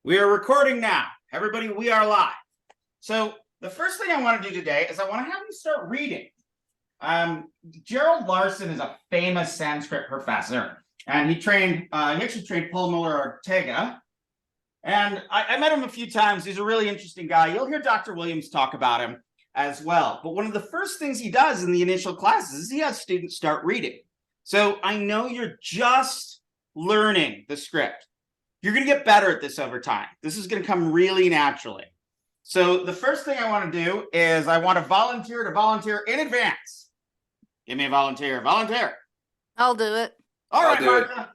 We are recording now. Everybody, we are live. So the first thing I want to do today is I want to have you start reading. Gerald Larson is a famous Sanskrit professor, and he actually trained Paul Muller Ortega. And I met him a few times. He's a really interesting guy. You'll hear Dr. Williams talk about him as well. But one of the first things he does in the initial classes is he has students start reading. So I know you're just learning the script. You're going to get better at this over time. This is going to come really naturally. So the first thing I want to do is I want to volunteer in advance. Give me a volunteer. Volunteer. I'll do it. All right, Martha.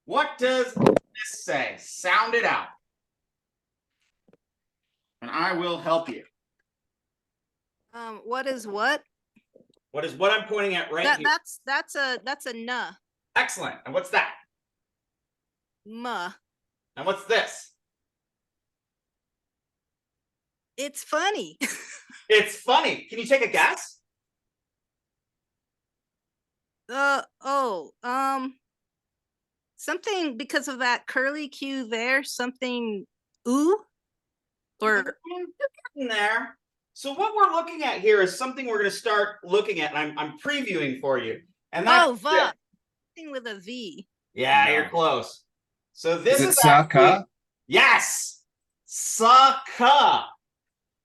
What does this say? Sound it out. And I will help you. What is what? What is what I'm pointing at right here? That's a n. Excellent. And what's that? M. And what's this? It's funny. It's funny. Can you take a guess? Something because of that curly Q there, something ooh or in there. So what we're looking at here is something we're going to start looking at, and I'm previewing for you. And that's something with a V. Yeah, you're close. So this is Saka? Yes, Saka.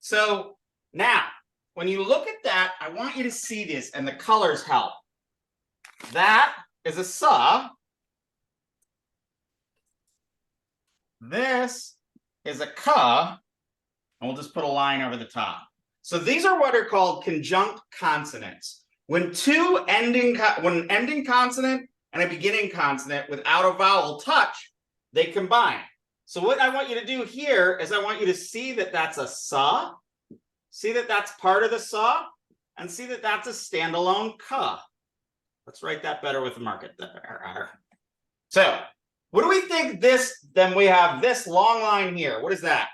So now, when you look at that, I want you to see this, and the colors help. That is a sa. This is a ka, and we'll just put a line over the top. So these are what are called conjunct consonants. When an ending consonant and a beginning consonant without a vowel touch, they combine. So what I want you to do here is I want you to see that that's a sa, see that that's part of the sa, and see that that's a standalone ka. Let's write that better with the market there. So what do we think this, then we have this long line here. What is that?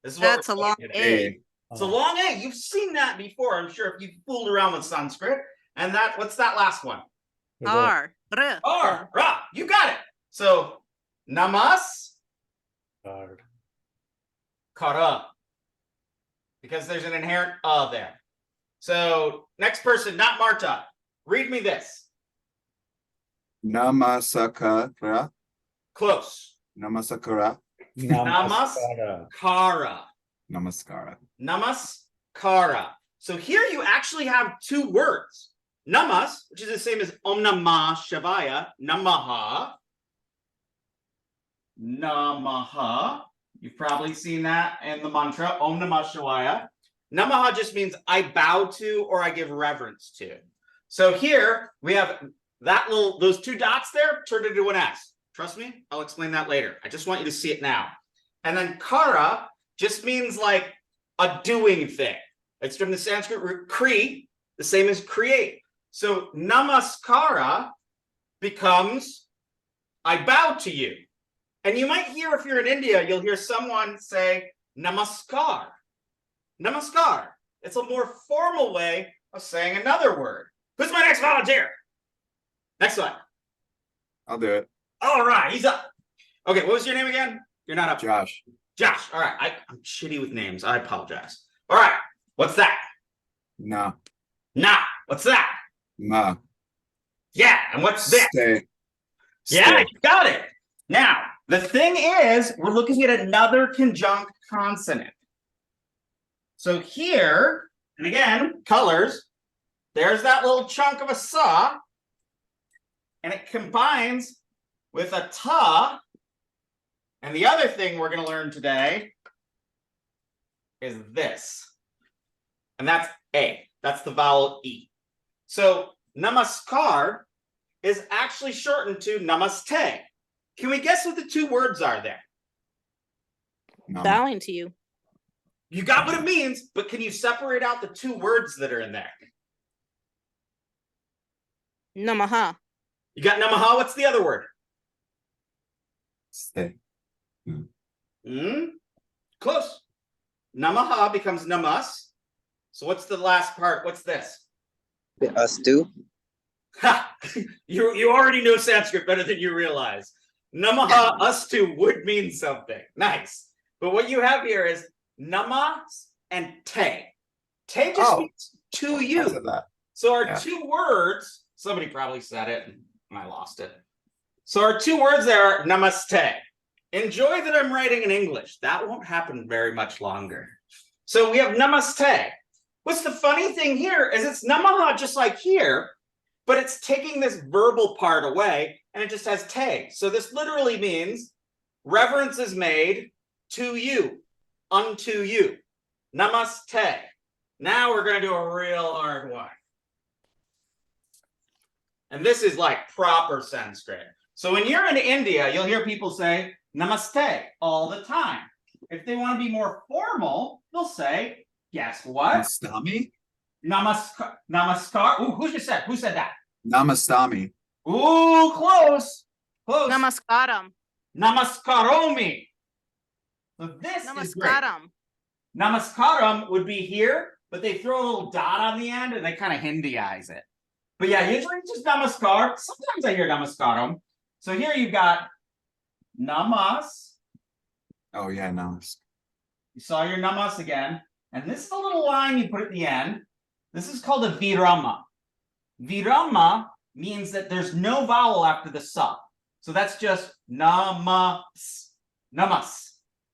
This is that's a long A. It's a long A. You've seen that before, I'm sure, if you've fooled around with Sanskrit. And that, what's that last one? R. R. Ra. You got it. So namas. Kara. Because there's an inherent there. So next person, not Marta. Read me this. Namasakara. Close. Namasakara. Namaskara. Namaskara. Namaskara. So here you actually have two words. Namas, which is the same as Om Namah Shivaya, Namaha. Namaha. You've probably seen that in the mantra, Om Namah Shivaya. Namaha just means I bow to or I give reverence to. So here we have that those two dots there turned into an S. Trust me, I'll explain that later. I just want you to see it now. And then kara just means like a doing thing. It's from the Sanskrit root kri, the same as create. So namaskara becomes I bow to you. And you might hear, if you're in India, you'll hear someone say namaskar. Namaskar. It's a more formal way of saying another word. Who's my next volunteer? Next one. I'll do it. All right, he's up. Okay, what was your name again? You're not up. Josh. Josh. All right, I'm shitty with names. I apologize. All right, what's that? Na. Nah. What's that? Ma. Yeah, and what's this? Stay. Yeah, you got it. Now, the thing is, we're looking at another conjunct consonant. So here, and again, colors, there's that little chunk of a sa, and it combines with a ta. And the other thing we're going to learn today is this. And that's A. That's the vowel E. So namaskar is actually shortened to namaste. Can we guess what the two words are there? Bowing to you. You got what it means, but can you separate out the two words that are in there? Namaha. You got namaha. What's the other word? Stay. Close. Namaha becomes namas. So what's the last part? What's this? Us too. Ha! You already know Sanskrit better than you realize. Namaha, us two would mean something. Nice. But what you have here is namas and te. Te just Oh. means to I you. said that. So our Yeah. two words, somebody probably said it and I lost it. So our two words there are namaste. Enjoy that I'm writing in English. That won't happen very much longer. So we have namaste. What's the funny thing here is it's namaha just like here, but it's taking this verbal part away and it just has te. So this literally means reverence is made to you, unto you. Namaste. Now we're going to do a real hard one. And this is like proper Sanskrit. So when you're in India, you'll hear people say namaste all the time. If they want to be more formal, they'll say, guess what? Namastami? Namaskar. Ooh, who just said? Who said that? Namastami. Ooh, close. Close. Namaskaram. Namaskaromi. So this is great. Namaskaram. Namaskaram would be here, but they throw a little dot on the end and they kind of Hindyize it. But yeah, usually it's just namaskar. Sometimes I hear namaskaram. So here you've got namas. Oh yeah, namas. You saw your namas again. And this is a little line you put at the end. This is called a virama. Virama means that there's no vowel after the sa. So that's just namas. Namas.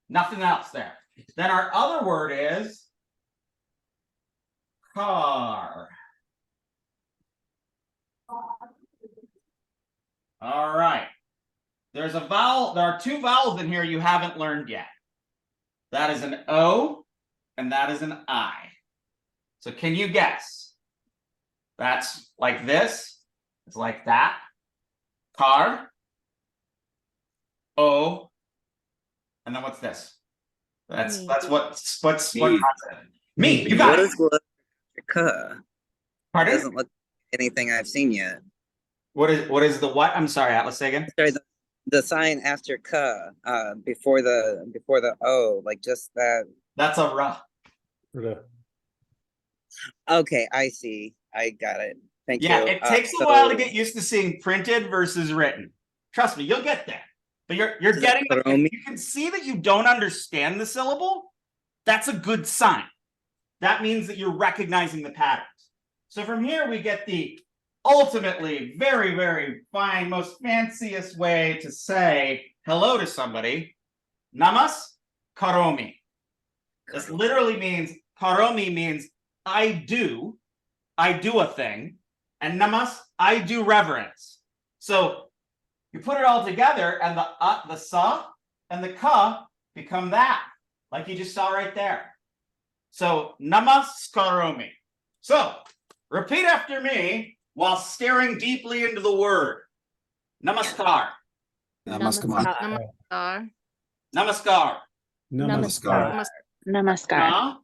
Nothing else there. Then our other word is car. All right. There's a vowel. There are two vowels in here you haven't learned yet. That is an O and that is an I. So can you guess? That's like this. It's like that. Car. O. And then what's this? That's what's what consonant? Me. You got What it. is the K? Pardon? Doesn't look like anything I've seen yet. What is the what? I'm sorry, Atlas, say again. Sorry, the sign after K, before the O, like just that. That's a ra. Okay, I see. I got it. Thank Yeah, you. it takes a while to get used to seeing printed versus written. Trust me, you'll get there. But you're Is it getting it. Karomi? You can see that you don't understand the syllable. That's a good sign. That means that you're recognizing the patterns. So from here we get the ultimately very, very fine, most fanciest way to say hello to somebody. Namas karomi. This literally means karomi means I do a thing, and namas, I do reverence. So you put it all together, and the sa and the ka become that, like you just saw right there. So namaskaromi. So repeat after me while staring deeply into the word. Namaskar. Namaskar. Namaskar. Namaskar. Namaskar. Namaskar.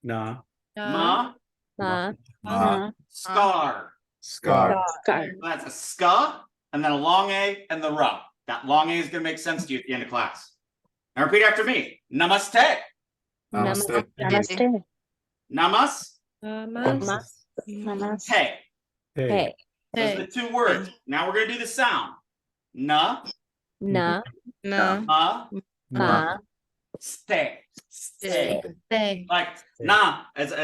Na. Na. Ma. Ma. Scar. Scar. Scar. That's a ska, and then a long A and the ra. That long A is going to make sense to you at the end of class. Now repeat after me. Namaste. Namaste. Namaste. Namas. Namaste. Hey. Hey. Those are the two words. Now we're going to do the sound. Na. Na. No. Ma. Ma. Stay. Stay. Stay. Like nah, as a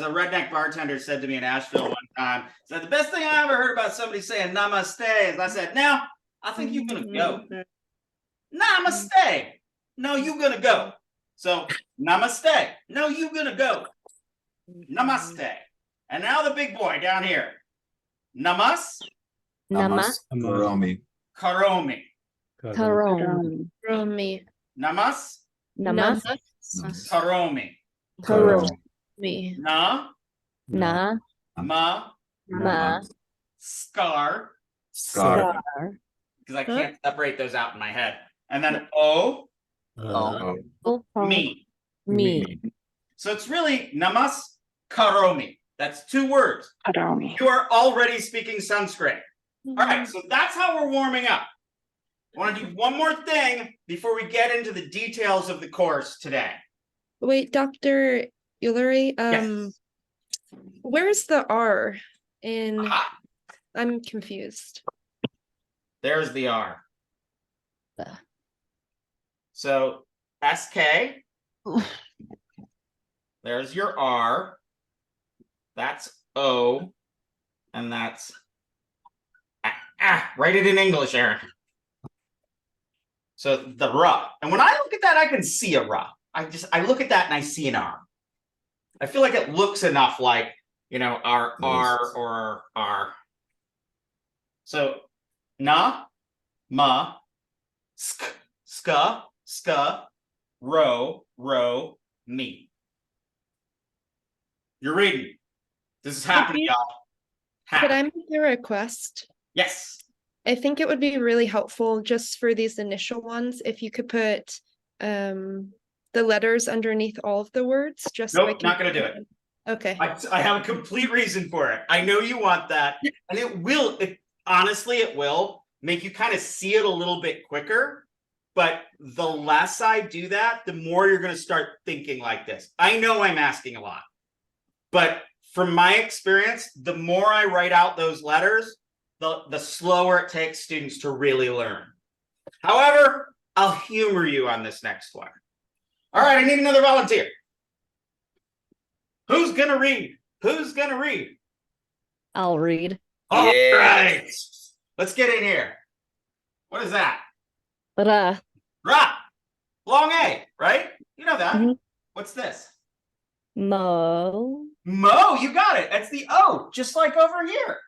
redneck bartender said to me in Asheville one time, said the best thing I ever heard about somebody saying namaste is I said, now I think you're gonna go. Namaste. No, you're gonna go. So namaste. No, you're gonna go. Namaste. And now the big boy down here. Namas Namaskaromi. karomi. Karomi. Romi. Namas Namas. karomi. Karomi. Na Na. ma Ma. scar. Scar. Because I can't separate those out in my head. And then O, Oh. me. Me. So it's really namas karomi. That's two words. Karomi. You are already speaking Sanskrit. All right, so that's how we're warming up. I want to do one more thing before we get into the details of the course today. Wait, Dr. Ullery, Yes. where's the R in? Aha, I'm confused. there's the R. So SK. There's your R. That's O. And that's write it in English, Aaron. So the R. And when I look at that, I can see a R. I look at that and I see an R. I feel like it looks enough like, you know, R or R. So na, ma, sk, ska, ska, ro, me. You're reading. This is happening, y'all. Could I make a request? Yes. I think it would be really helpful just for these initial ones if you could put the letters underneath all of the words, just so I Nope, can. not gonna do it. Okay. I have a complete reason for it. I know you want that, and it will. Honestly, it will make you kind of see it a little bit quicker. But the less I do that, the more you're going to start thinking like this. I know I'm asking a lot, but from my experience, the more I write out those letters, the slower it takes students to really learn. However, I'll humor you on this next one. All right, I need another volunteer. Who's going to read? Who's going to read? I'll read. All Yeah. right. Let's get in here. What is that? Ra. Ra. Long A, right? You know that. Mhm. What's this? Mo. Mo, you got it. That's the O, just like over here.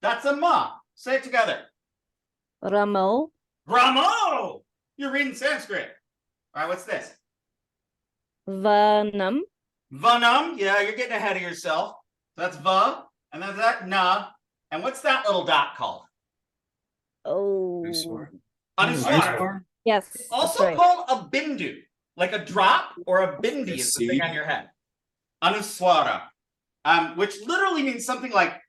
That's a ma. Say it together. Ramo. Ramo. You're reading Sanskrit. All right, what's this? Vanam. Vanam. Yeah, you're getting ahead of yourself. That's va. And then that na. And what's that little dot called? Oh. Anuswara. Yes. that's Also right. called a bindu, like a drop or a bindi is the thing C. on your head. Anuswara, which literally means something like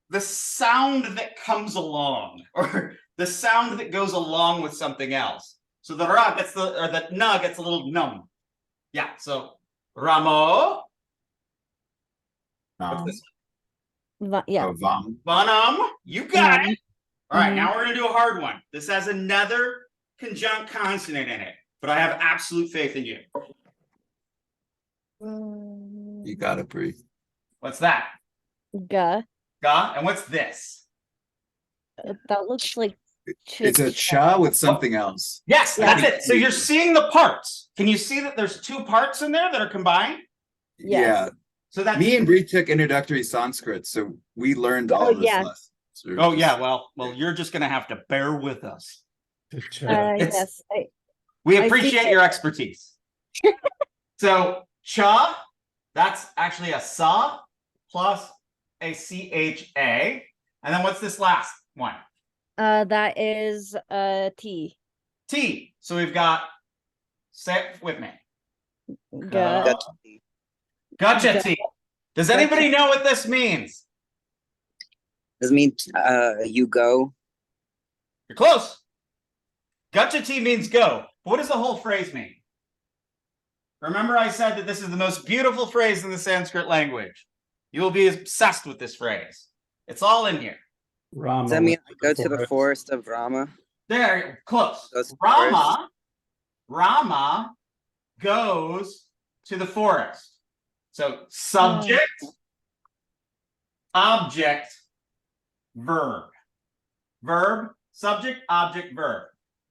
the sound that comes along, or the sound that goes along with something else. So the ra gets the na gets a little num. Yeah. So Ramo. What's this? Yeah. Vam. Vanam. You got it. All right. Mhm. Now we're gonna do a hard one. This has another conjunct consonant in it, but I have absolute faith in you. You gotta breathe. What's that? Ga. Ga. And what's this? That looks like. It's a cha with something else. Yes, Yeah. that's it. So you're seeing the parts. Can you see that there's two parts in there that are combined? Yes. Yeah. So that's Me and Bree took introductory Sanskrit, so we learned all Oh, of this yeah. lesson. So Oh yeah, well, you're just gonna have to bear with us. Yes. We I see appreciate it. your expertise. So cha, that's actually a sa plus a CHA. And then what's this last one? That is T. T. So we've got, say it with me. Ga. Gotcha. Gotcha Ga- T. Does anybody know what this means? Does it mean you go? You're close. Gotcha T means go. What does the whole phrase mean? Remember I said that this is the most beautiful phrase in the Sanskrit language. You will be obsessed with this phrase. It's all in here. Does that mean I go to the forest of Rama? There, close. Goes to the Rama goes to the forest. So subject, object, verb. Verb, subject, object, verb.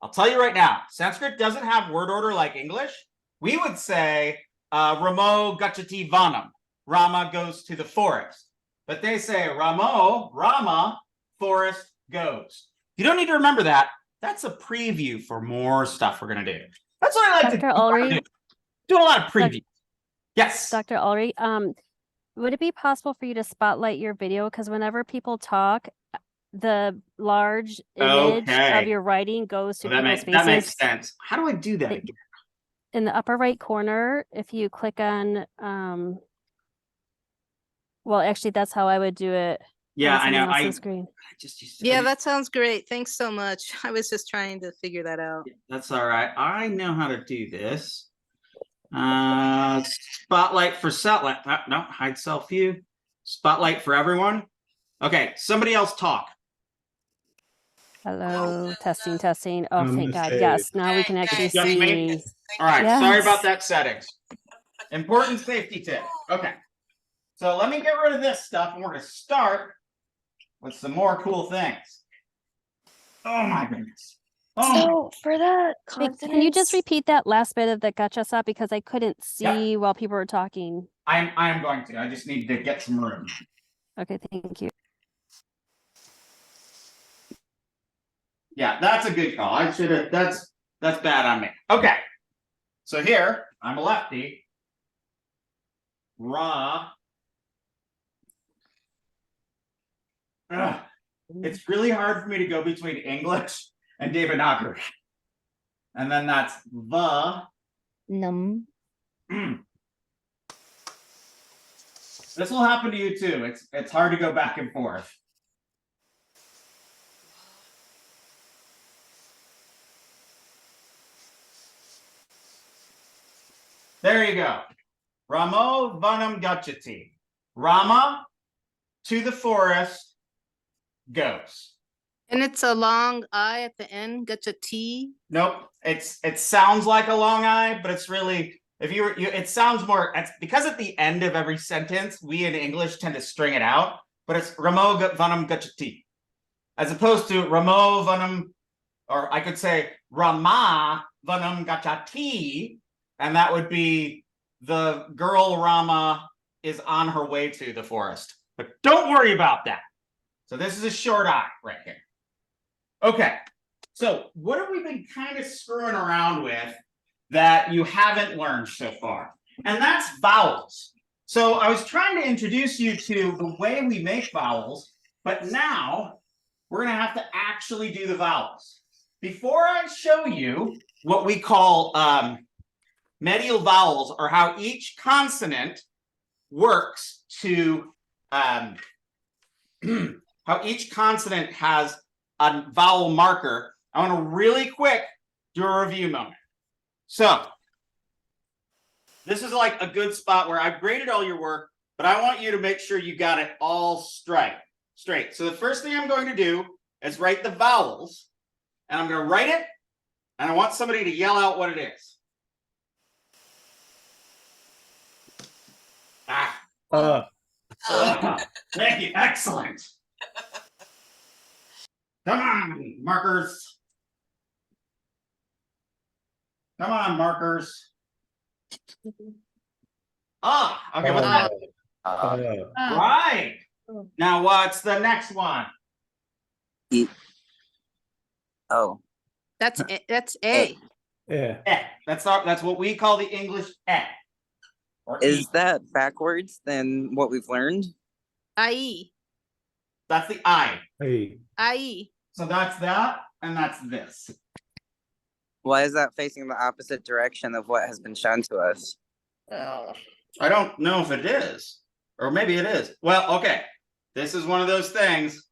I'll tell you right now, Sanskrit doesn't have word order like English. We would say Ramo gachati vanam. Rama goes to the forest. But they say Rama, forest goes. You don't need to remember that. That's a preview for more stuff we're going to do. That's what I like Dr. Ulrich? to do. Doing a lot of previews. Yes. Dr. Ulrich, would it be possible for you to spotlight your video? Because whenever people talk, the large image Okay. of your writing goes to That people's makes faces. sense. How do I do that It- again? In the upper right corner, if you click on, well, actually, that's how I would do it. Yeah, on I know. someone I else's screen. just used to. Yeah, that sounds great. Thanks so much. I was just trying to figure that out. That's all right. I know how to do this. Spotlight for satellite. No, hide self view. Spotlight for everyone. Okay, somebody else talk. Hello, testing, testing. Oh, I'm thank gonna God. say- Yes, now we can actually Just me? see. All right, sorry Yes. about that settings. Important safety tip. Okay. So let me get rid of this stuff and we're gonna start with some more cool things. Oh my goodness. Oh, So for the Wait, can you just consonants, repeat that last bit of the gotcha stop because I couldn't Yeah. see while people were talking. I'm going to. I just need to get some room. Okay, thank you. Yeah, that's a good call. I should have. That's bad on me. Okay. So here, I'm a lefty. Ra. Ugh. It's really hard for me to go between English and Devanagari. And then that's the. num, This will happen to you too. It's hard to go back and forth. There you go. Ramo vanam gachati. Rama to the forest goes. And it's a long I at the end, gets a T. Nope. It sounds like a long I, but it's really if you it sounds more it's because at the end of every sentence, we in English tend to string it out, but it's Ramo vanam gachati. As opposed to Ramo vanam, or I could say Rama vanam gachati, and that would be the girl Rama is on her way to the forest. But don't worry about that. So this is a short I right here. Okay, so what have we been kind of screwing around with that you haven't learned so far? And that's vowels. So I was trying to introduce you to the way we make vowels, but now we're going to have to actually do the vowels. Before I show you what we call medial vowels, or how each consonant works to how each consonant has a vowel marker, I want to really quick do a review moment. So this is like a good spot where I've graded all your work, but I want you to make sure you got it all straight. So the first thing I'm going to do is write the vowels, and I'm going to write it, and I want somebody to yell out what it is. Thank you. Excellent. Come on, markers. Come on, markers. Okay. What's that? Right. Now, what's the next one? Oh, That's A. Yeah. Eh. That's what we call the English eh. Or is e. that backwards than what we've learned? I-E. That's the I. Hey. I-E. So that's that, and that's this. Why is that facing the opposite direction of what has been shown to us? I don't know if it is, or maybe it is. Well, okay. This is one of those things.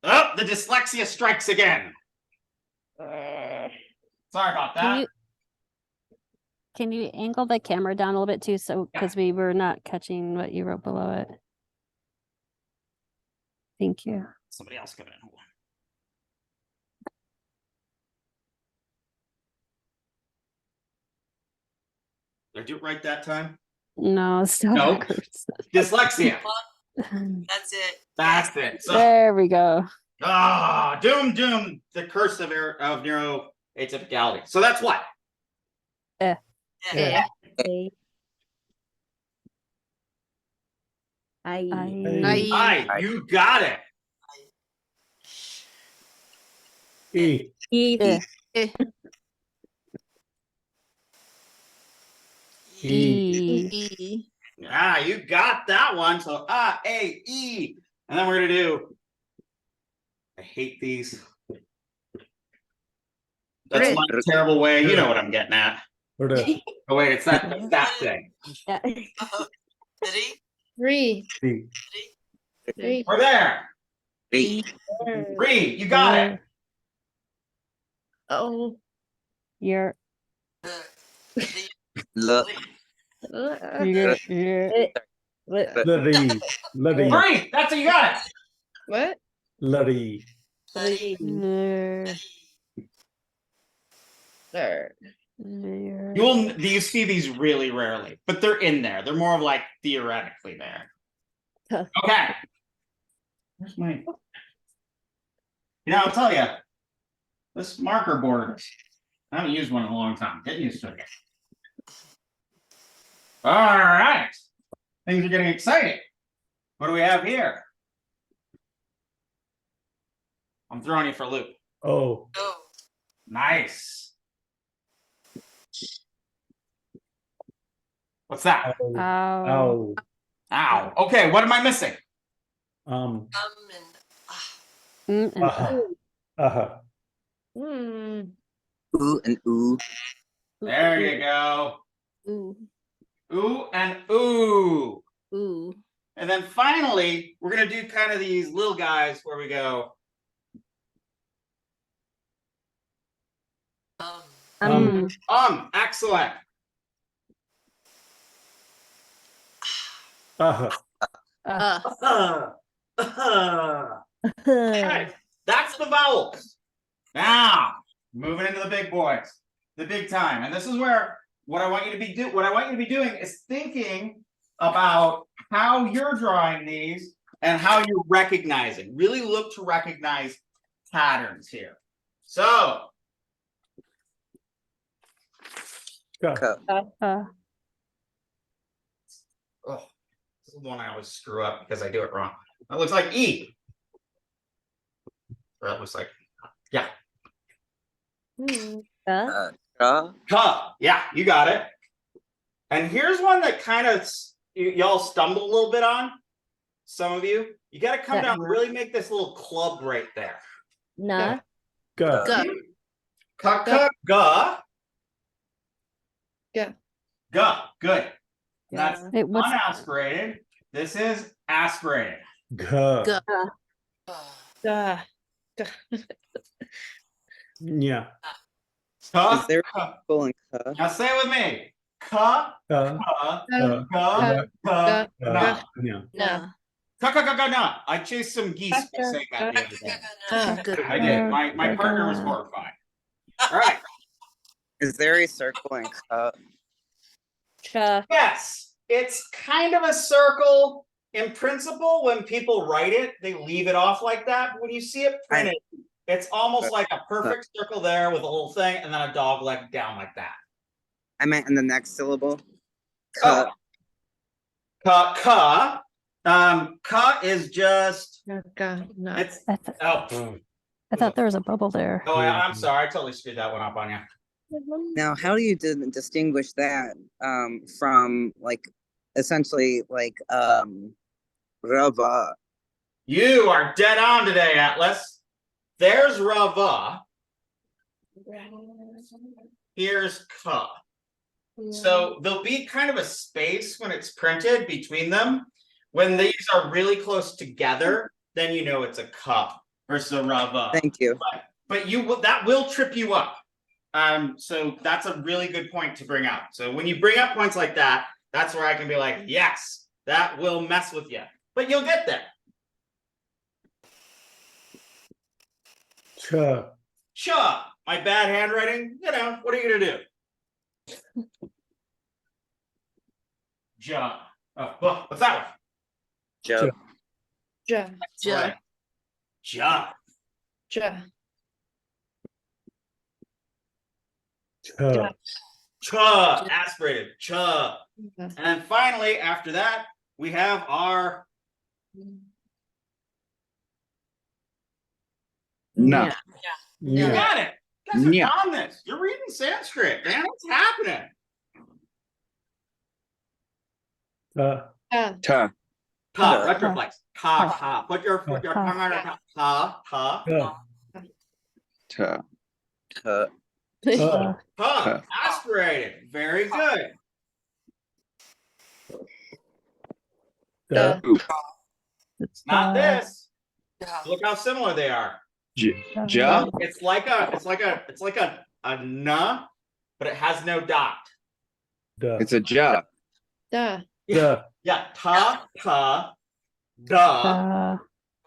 Oh, the dyslexia strikes again. Sorry about that. Can you angle the camera down a little bit too, so because we were not catching what you wrote below it? Thank you. Somebody else come in. Hold on. Did I do it right that time? No, it's still No. backwards. Dyslexia. That's it. That's it. So, There we go. doom, the curse of neuroatypicality. So that's what? Yeah. A, I, I-E. I, you got it. E. E, Eh. Eh. E. E. You got that one. So A, E. And then we're gonna do. I hate these. That's Rid. my terrible way. You know what I'm getting at. Or the Oh wait, it's that thing. yeah. Ready? Three. E. Three. We're there. Read. You got it. Oh. You're Look, you're Luddy. Luddy. Three. That's it. You got it. What? Luddy. Letty. Lur, There. lur. You see these really rarely, but they're in there. They're more of like theoretically there. Huh. Okay. Where's my? I'll tell you, this marker board, I haven't used one in a long time. Get used to it. All right. Things are getting exciting. What do we have here? I'm throwing you for a loop. Oh. Oh. Nice. What's that? Oh. Ow. Ow. Ow. Okay, what am I missing? Um. And And Uh-huh. Uh-huh. Hmm. Ooh and ooh. There you go. Ooh. Ooh and ooh. Ooh. And then finally, we're going to do kind of these little guys where we go, excellent. Uh-huh. Okay, that's the vowels. Now, moving into the big boys, the big time. And this is where what I want you to be doing is thinking about how you're drawing these and how you're recognizing. Really look to recognize patterns here. So, Cuh. oh, this is one I always screw up because I do it wrong. That looks like E. Or that looks like, yeah. Cuh. Cuh. Yeah, you got it. And here's one that kind of y'all stumble a little bit on. Some of you. You got to come down and really make this little club right there. Nah. Go. Go. Cuh, guh. Yeah. Guh. Good. That's Wait, what's unaspirated. This is aspirated. Go. Go. Duh. Yeah. Cuh, Is there cuh. full and cuh? Now say it with me. Cuh, Uh, cuh, uh, cuh, cuh, nah. yeah. No. Cuh, cuh, cuh, cuh, nah. I chased some geese by saying that the other day. Good. I did. My partner was horrified. All right. Is there a circle and cuh? Cha. Yes, it's kind of a circle. In principle, when people write it, they leave it off like that. But when you see it printed, it's almost like a perfect circle there with a little thing and then a dog leg down like that. I meant in the next syllable. Cuh. Cuh. Cuh is just God, no. it's I, oh. I thought there was a bubble there. Oh, I'm sorry. I totally screwed that one up on you. Now, how do you distinguish that from like essentially like rava? You are dead on today, Atlas. There's Rava. Here's Cuh. So there'll be kind of a space when it's printed between them. When these are really close together, then you know it's a Cuh versus a Rava. Thank you. But that will trip you up. So that's a really good point to bring up. So when you bring up points like that, that's where I can be like, yes, that will mess with you. But you'll get there. Cha. Sure. My bad handwriting, what are you gonna do? Ja. Oh, what's that one? Joe. Ja. Ja. Right. Ja. Ja. Cha. Cha. Aspirated. Cha. Yeah. And then finally, after that, we have our Nah. You Yeah. got it. You guys are Yeah. on this. You're reading Sanskrit, man. What's happening? Ta. Ta. Ka, Ta. retroflex. Ka. Put your tongue on your tongue. Ka. Ta. Ta. Cuh. Ta. Ka. Aspirated. Very good. Ta. Ooh. It's Not this. Yeah. Look how similar they are. Ja. It's like a na, but it has no dot. Da. It's a ja. Da. Da. Yeah. Ta. Da.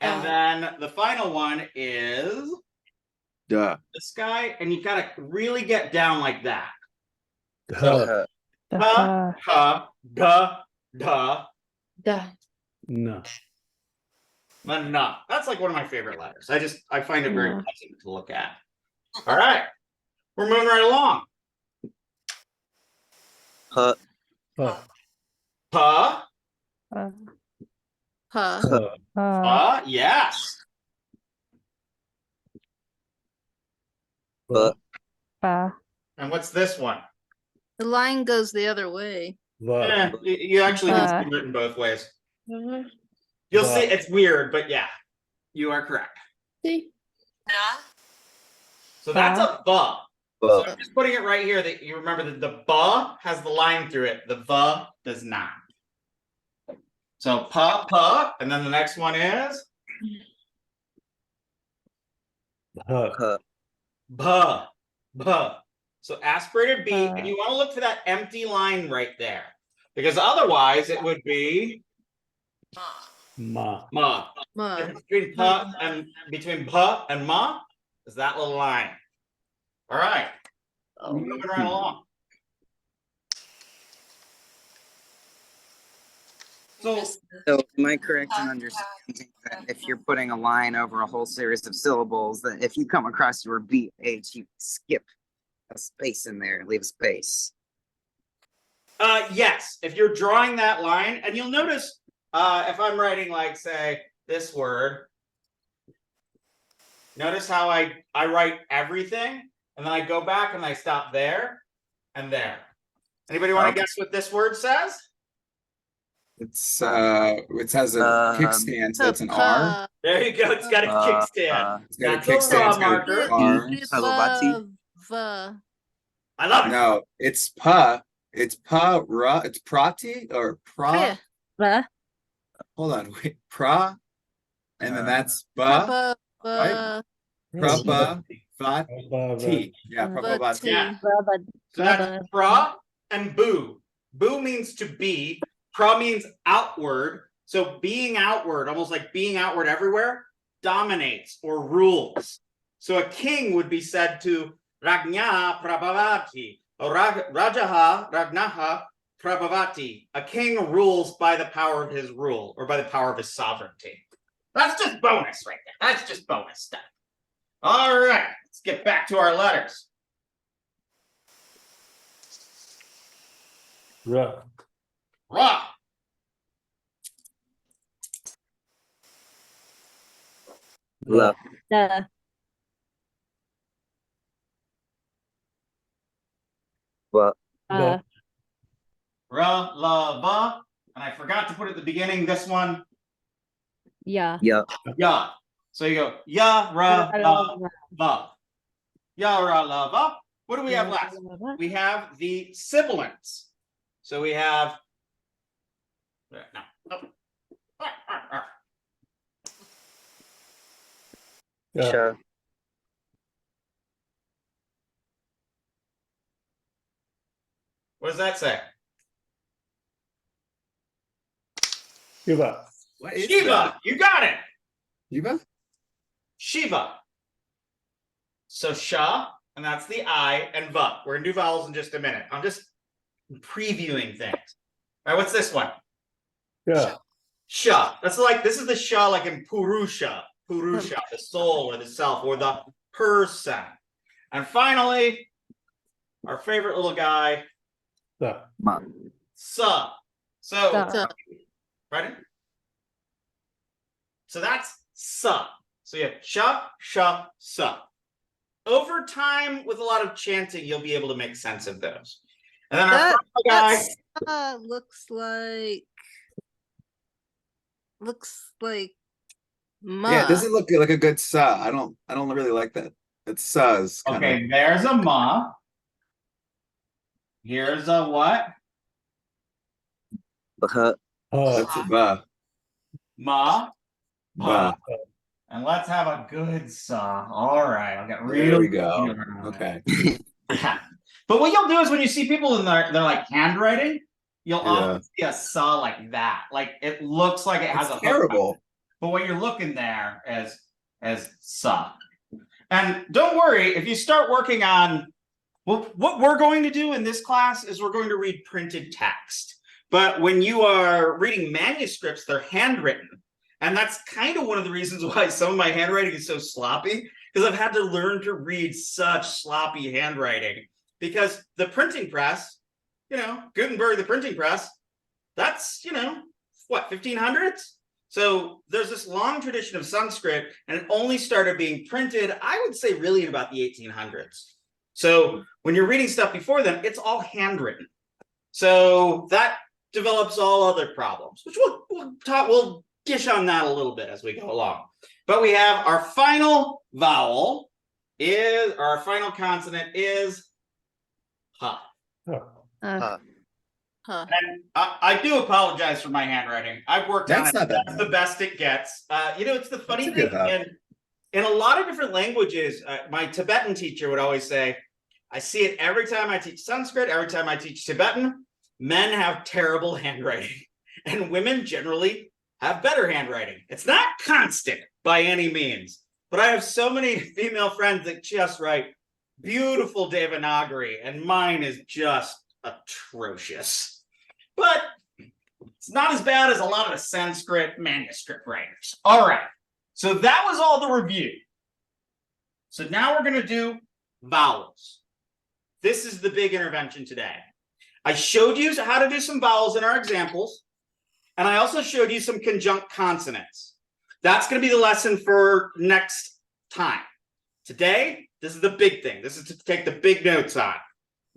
And then the final one is Duh. this guy, and you gotta really get down like that. Duh. Ha, ha, duh, duh, Duh. No. nah. That's like one of my favorite letters. I find it very Yeah. pleasant to look at. All right, we're moving right along. Huh. Pa, Huh. yes. Huh. And what's this one? The line goes the other way. Eh, you actually can Ba. see it written both ways. Uh, You'll Ba. see it's weird, but yeah, you are correct. see? Na. So that's a ba. So Ba. I'm just putting it right here that you remember that the ba has the line through it. The va does not. So pa, and then the next one is Huh. ba. So aspirated B, and you want to look for that empty line right there. Because otherwise it would be Ma. Ma. ma. Difference between pa and ma is that little line. All right. Moving right along. So So am I correct in understanding that if you're putting a line over a whole series of syllables, that if you come across your BH, you skip a space in there, leave a space? yes, if you're drawing that line, and you'll notice if I'm writing like say this word, notice how I write everything and then I go back and I stop there and there. Anybody want to guess what this word says? It has a kickstand, so it's an R. There you go. It's got a kickstand. It's got a That's a kickstand. raw It's got marker. an R. I love it. No, it's pa. It's pa ra. It's prati or pra. Hold on, wait, pra, and then that's ba. Right? Prabha vati. Yeah, prabha vati. Yeah. So that's pra and boo. Boo means to be. Pra means outward. So being outward, almost like being outward everywhere, dominates or rules. So a king would be said to Rajna Prabhavati or Rajaha Ragnaha Prabhavati. A king rules by the power of his rule or by the power of his sovereignty. That's just bonus right there. That's just bonus stuff. All right, let's get back to our letters. Ra. Ra. La. Ba. Ba. Ra, la, va. And I forgot to put at the beginning this one. Yeah. Ya. Ya. So you go ya, ra, la, va. Ya, ra, la, va. What do we have left? We have the sibilants. So we have. No. Yeah. Sha. What does that say? Shiva. What is Shiva. that? You got it. Shiva? Shiva. So sha, and that's the I, and va. We're gonna do vowels in just a minute. I'm just previewing things. All right, what's this one? Yeah. Sha. That's like this is the sha like in Purusha. Purusha, the soul or the self or the person. And finally, our favorite little guy, Sa. Ma. sa. So Sa. ready? So that's sa. So you have sha, sa. Over time, with a lot of chanting, you'll be able to make sense of those. And then our That, final guy, looks like ma. Yeah, it doesn't look like a good sa. I don't really like that. It's sa's kind okay, there's a ma. Here's a what? Ba. of. That's a ba. Ma. Ba. And let's have a good sa. All right, I'll get real. There we go. Okay. But what you'll do is when you see people in their like handwriting, you'll Yeah. often see a sa like that. Like it looks like it has It's a hook. terrible. but what you're looking there as sa. And don't worry, if you start working on, well, what we're going to do in this class is we're going to read printed text. But when you are reading manuscripts, they're handwritten. And that's kind of one of the reasons why some of my handwriting is so sloppy, because I've had to learn to read such sloppy handwriting. Because the printing press, you know, Gutenberg, the printing press, that's, you know, what, 1500s? So there's this long tradition of Sanskrit, and it only started being printed, I would say, really in about the 1800s. So when you're reading stuff before then, it's all handwritten. So that develops all other problems, which we'll dish on that a little bit as we go along. But we have our final vowel is, or our final consonant is ha. And I do apologize for my handwriting. I've worked on it. That's the best it gets. You know, it's the funny thing. In a lot of different languages, my Tibetan teacher would always say, I see it every time I teach Sanskrit, every time I teach Tibetan, men have terrible handwriting and women generally have better handwriting. It's not constant by any means, but I have so many female friends that just write beautiful Devanagari, and mine is just atrocious. But it's not as bad as a lot of the Sanskrit manuscript writers. All right, so that was all the review. So now we're going to do vowels. This is the big intervention today. I showed you how to do some vowels in our examples, and I also showed you some conjunct consonants. That's going to be the lesson for next time. Today, this is the big thing. This is to take the big notes on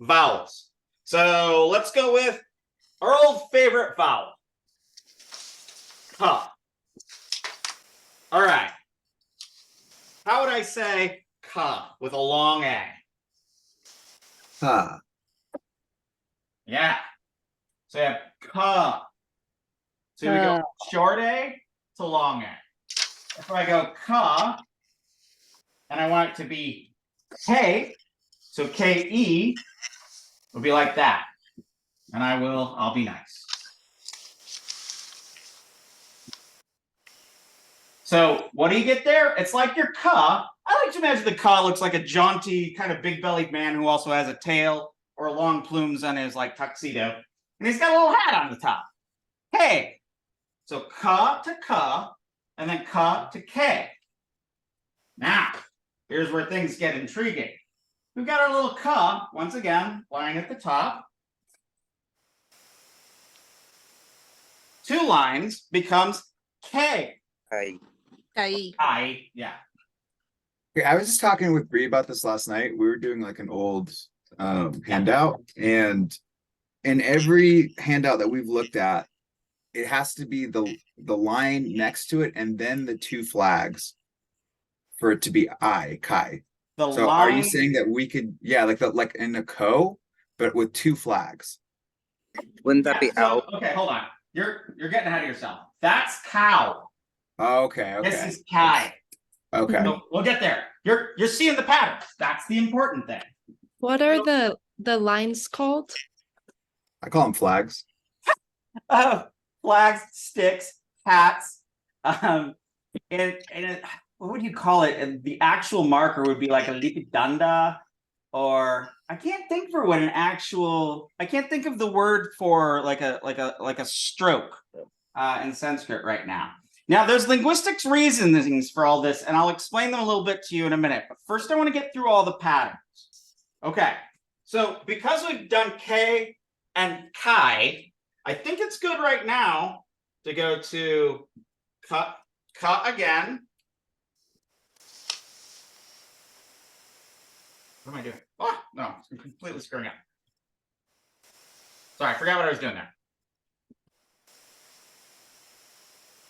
vowels. So let's go with our old favorite vowel. Ka. All right. How would I say ka with a long A? Ha. Yeah. So you have ka. So we go short A to long A. If I go ka, and I want it to be K, so K-E would be like that. And I'll be nice. So what do you get there? It's like your ka. I like to imagine the ka looks like a jaunty, kind of big-bellied man who also has a tail or long plumes on his like tuxedo. And he's got a little hat on the top. Hey. So ka to ka, and then ka to K. Now, here's where things get intriguing. We've got our little ka, once again, lying at the top. 2 lines becomes K. I, yeah. Okay, I was just talking with Bree about this last night. We were doing like an old handout, and in every handout that we've looked at, it has to be the line next to it and then the 2 flags for it to be Kai. So are you saying that we could, yeah, like in a ko, but with 2 flags? Wouldn't that be out? Okay, hold on. You're getting ahead of yourself. That's cow. Okay. This is Kai. Okay. So we'll get there. You're seeing the patterns. That's the important thing. What are the lines called? I call them flags. Flags, sticks, hats, and what would you call it? And the actual marker would be like a lipidanda, or I can't think for what I can't think of the word for like a stroke in Sanskrit right now. Now there's linguistics reasonings for all this, and I'll explain them a little bit to you in a minute. But first I want to get through all the patterns. Okay, so because we've done K and Kai, I think it's good right now to go to ka again. What am I doing? Oh, no, I'm completely screwing up. Sorry, I forgot what I was doing there.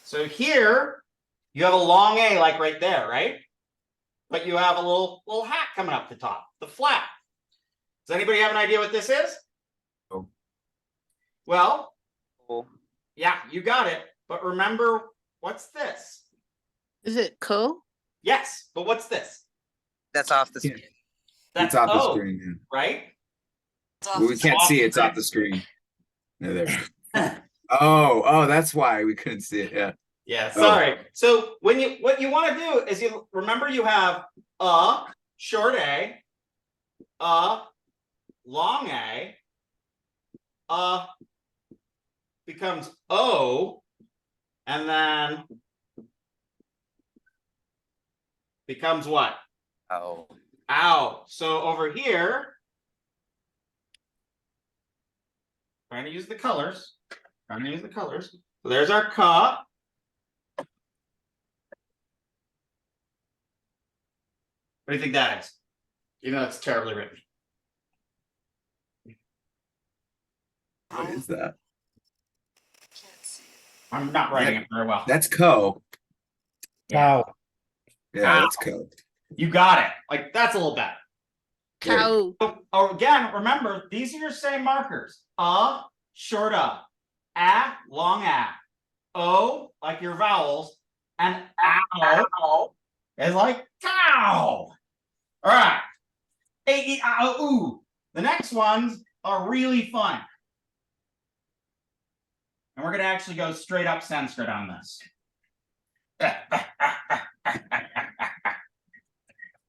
So here, you have a long A like right there, right? But you have a little hat coming up the top, the flat. Does anybody have an idea what this is? Oh. Well, yeah, you got it. But remember, what's this? Is it ko? Yes, but what's this? That's off the screen. That's It's off the O, screen, right? yeah. We can't see it. It's off the screen. No, there. Oh, that's why we couldn't see it. Yeah. Yeah, sorry. So when what you want to do is you remember you have a short a long a becomes o, and then becomes what? Oh. Ow. So over here, trying to use the colors. So there's our ka. What do you think that is? Even though it's terribly written. What is that? I'm not writing it very well. That's co. Cow. Yeah, that's co. You got it. Like that's a little better. Cow. So, again, remember these are your same markers. Short a long a. O like your vowels, and ow is like cow. All right. A, E, I, O, U. The next ones are really fun. And we're going to actually go straight up Sanskrit on this.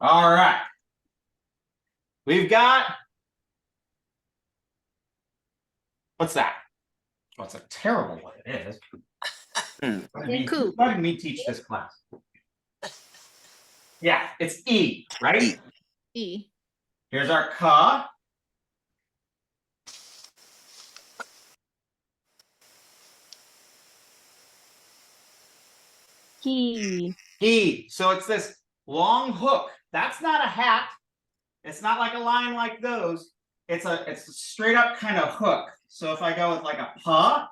All right. We've got. What's that? Well, it's a terrible what it is. Who's letting me teach this class? Yeah, it's E, right? E. Here's our ka. He. E. So it's this long hook. That's not a hat. It's not like a line like those. It's a straight up kind of hook. So if I go with like a pa,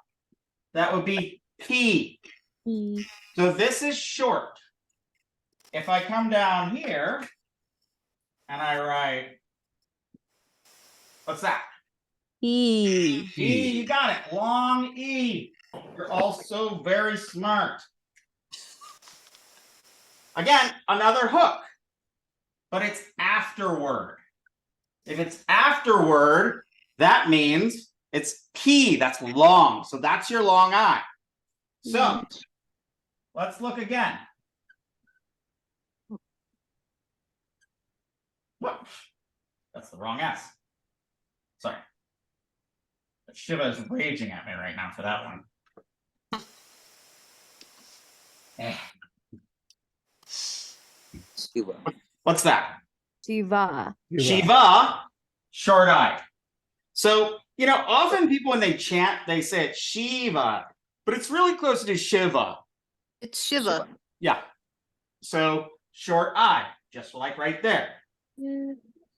that would be P. He. So this is short. If I come down here and I write, what's that? E. E, you got it. Long E. You're all so very smart. Again, another hook, but it's afterward. If it's afterward, that means it's P, that's long. So that's your long I. So let's look again. What? That's the wrong S. Sorry. Shiva is raging at me right now for that one. Shiva. What's that? Shiva. Shiva, short I. So, often people when they chant, they say it's Shiva, but it's really closer to Shiva. It's Shiva. Yeah. So, short I, just like right there.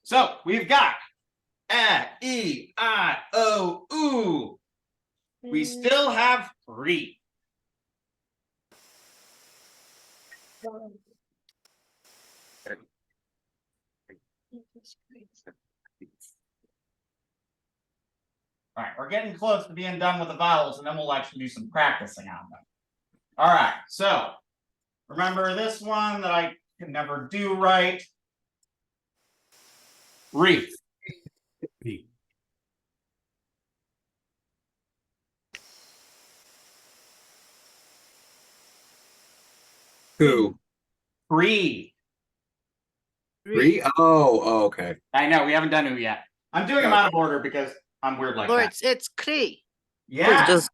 So, we've got A, E, I, O, U. We still have re. All right, we're getting close to being done with the vowels, and then we'll actually do some practicing on them. All right, so remember this one that I can never do right. Re. P. Who? Re. Three? Oh, okay. I know we haven't done it yet. I'm doing them out of order because I'm weird like Or that. it's Kri. Yeah, Just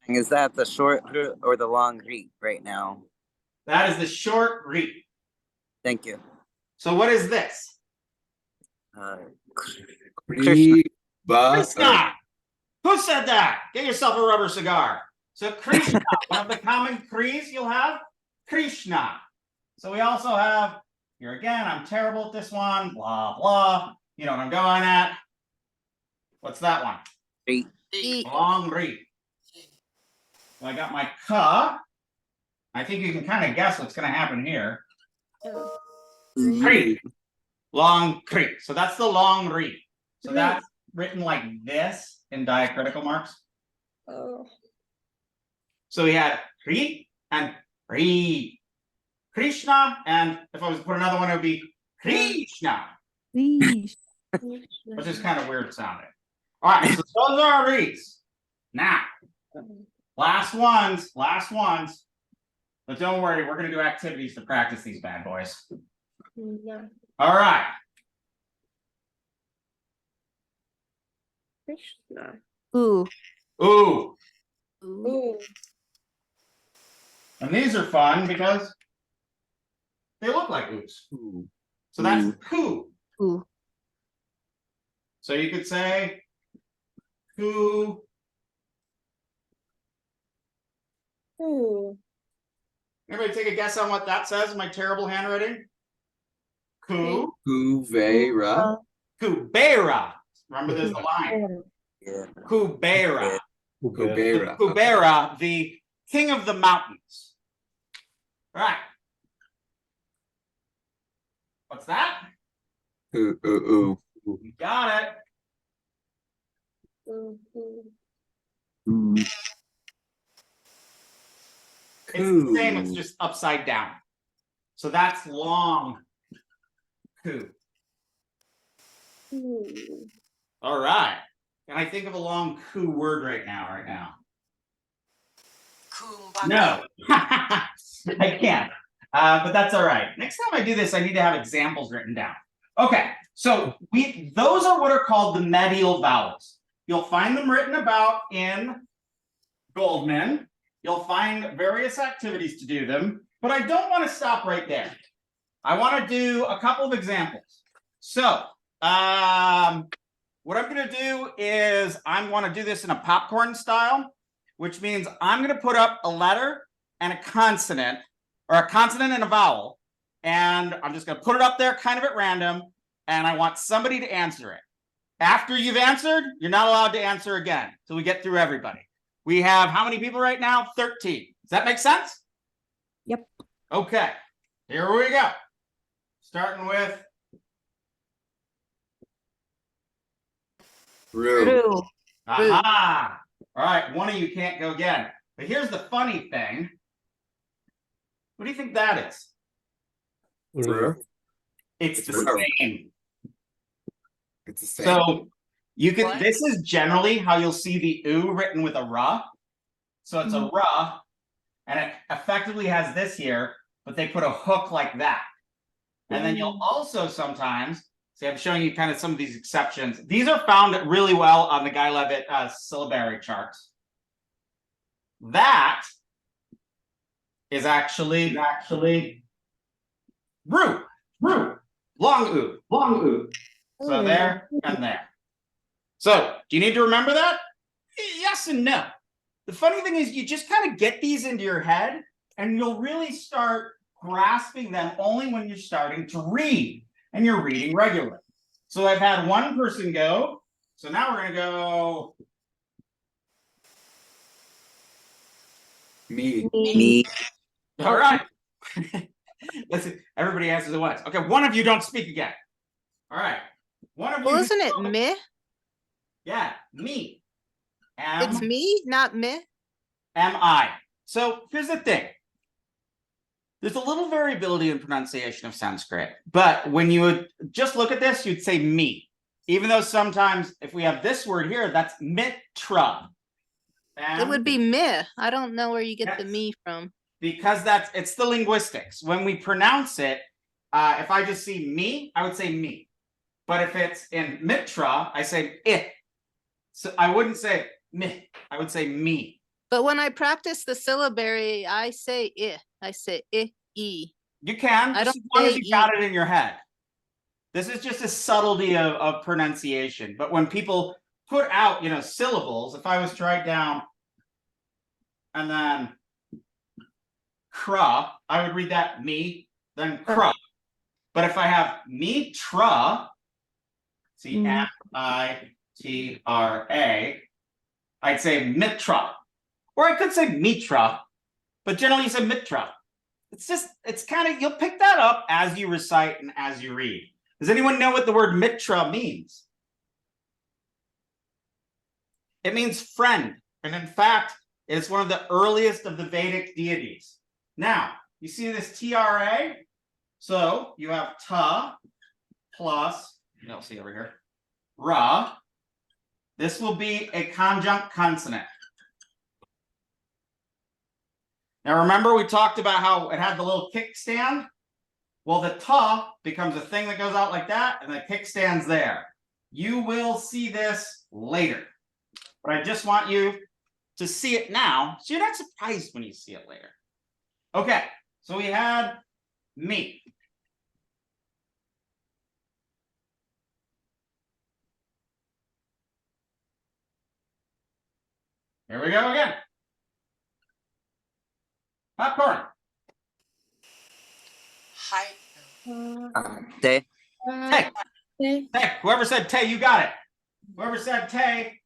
is that the short or the long read right now? that is the short re. Thank you. So what is this? Krishna. Krishna. Who said that? Get yourself a rubber cigar. So Krishna, one of the common Kris you'll have, Krishna. So we also have, here again, I'm terrible at this one, blah, blah. You know what I'm going at. What's that one? E. Long re. So I got my ka. I think you can kind of guess what's going to happen here. Kri. Long kri. So that's the long re. So that's written like this in diacritical marks. Oh. So we had kri and re. Krishna, and if I was to put another one, it would be Krishna, Please. which is kind of weird sounding. All right, so those are our reads. Now, last ones. But don't worry, we're gonna do activities to practice these bad boys. Yeah. All right. Krishna. Ooh. Ooh. Ooh. And these are fun because they look like oohs. Ooh. So that's Ooh. coo. Ooh. So you could say coo. Ooh. Everybody take a guess on what that says in my terrible handwriting? Coo. Kuvera. Kubera. Remember there's a line. Yeah. Kubera. Kubera. Kubera, the king of the mountains. All right. What's that? Ooh, ooh, ooh. You got it. Ooh. Ooh. Ooh. It's the same, it's just upside down. So that's long. Coo. Ooh. All right. Can I think of a long coo word right now? No. I can't. But that's all right. Next time I do this, I need to have examples written down. Okay, so those are what are called the medial vowels. You'll find them written about in Goldman. You'll find various activities to do them, but I don't want to stop right there. I want to do a couple of examples. So, what I'm going to do is I want to do this in a popcorn style, which means I'm going to put up a letter and a consonant, or a consonant and a vowel, and I'm just going to put it up there kind of at random, and I want somebody to answer it. After you've answered, you're not allowed to answer again until we get through everybody. We have how many people right now? 13. Does that make sense? Yep. Okay, here we go. Starting with Roo. aha. All right, one of you can't go again. But here's the funny thing. What do you think that is? Roo. It's the Roo. same. It's the same. So you can. This is generally how you'll see the oo written with a ra. So it's a ra, and it effectively has this here, but they put a hook like that. And then you'll also sometimes see. I'm showing you kind of some of these exceptions. These are found really well on the Guy Levitt syllabary charts. That is actually root, long oo. So there and there. So do you need to remember that? Yes and no. The funny thing is you just kind of get these into your head and you'll really start grasping them only when you're starting to read and you're reading regularly. So I've had one person go. So now we're going to go. Me. All right. Listen, everybody answers at once. Okay, one of you don't speak again. All right. One of you. Well, isn't it me? Yeah, me. It's me, not me. Am I? So here's the thing. There's a little variability in pronunciation of Sanskrit, but when you would just look at this, you'd say me. Even though sometimes if we have this word here, that's mitra. It would be me. I don't know where you get the Yes. me from. Because it's the linguistics. When we pronounce it, if I just see me, I would say me. But if it's in mitra, I say it. So I wouldn't say me. I would say me. But when I practice the syllabary, I say I. I say I, e. You can, I just don't as long as say you got it in your head. This is just a subtlety of pronunciation. But when people put out, syllables, if I was to write down and then cra, I would read that me, then cra. But if I have mitra, see Mitra, I'd say mitra. Or I could say mitra, but generally you say mitra. It's kind of, you'll pick that up as you recite and as you read. Does anyone know what the word mitra means? It means friend. And in fact, it's one of the earliest of the Vedic deities. Now, you see this TRA? So you have ta plus, you'll see over here, ra. This will be a conjunct consonant. Now remember we talked about how it had the little kickstand? Well, the ta becomes a thing that goes out like that, and the kickstand's there. You will see this later. But I just want you to see it now, so you're not surprised when you see it later. Okay, so we had me. Here we go again. Popcorn. Te. Tay. Tay. Whoever said Tay, you got it. Whoever said Tay,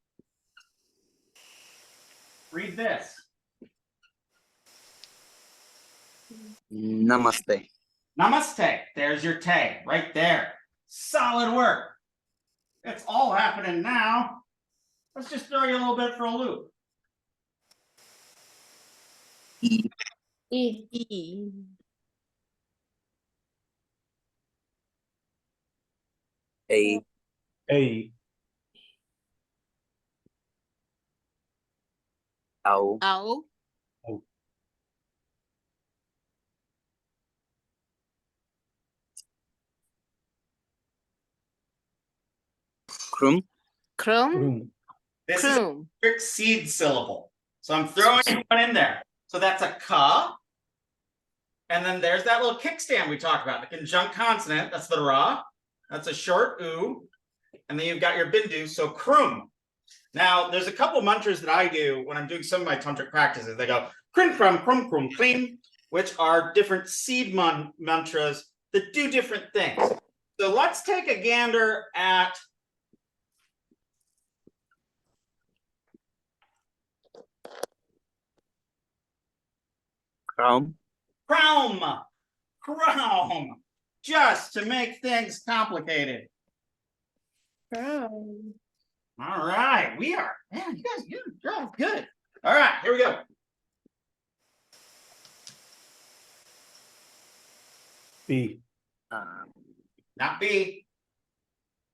read this. Namaste. Namaste. There's your Tay right there. Solid work. It's all happening now. Let's just throw you a little bit for a loop. E. E. A. A. Ow. Ow. Krum. Chrome. Room. This is a Chrome. strict seed syllable. So I'm throwing one in there. So that's a ka. And then there's that little kickstand we talked about, the conjunct consonant. That's the ra. That's a short oo. And then you've got your bindu, so krum. Now, there's a couple mantras that I do when I'm doing some of my tantric practices. They go krim krum krum krum klim, which are different seed mantras that do different things. So let's take a gander at Krum. Chrome. Chrome. Just to make things complicated. Brown. All right. We are, man, you guys, you're all good. All right, here we go. B. Not B.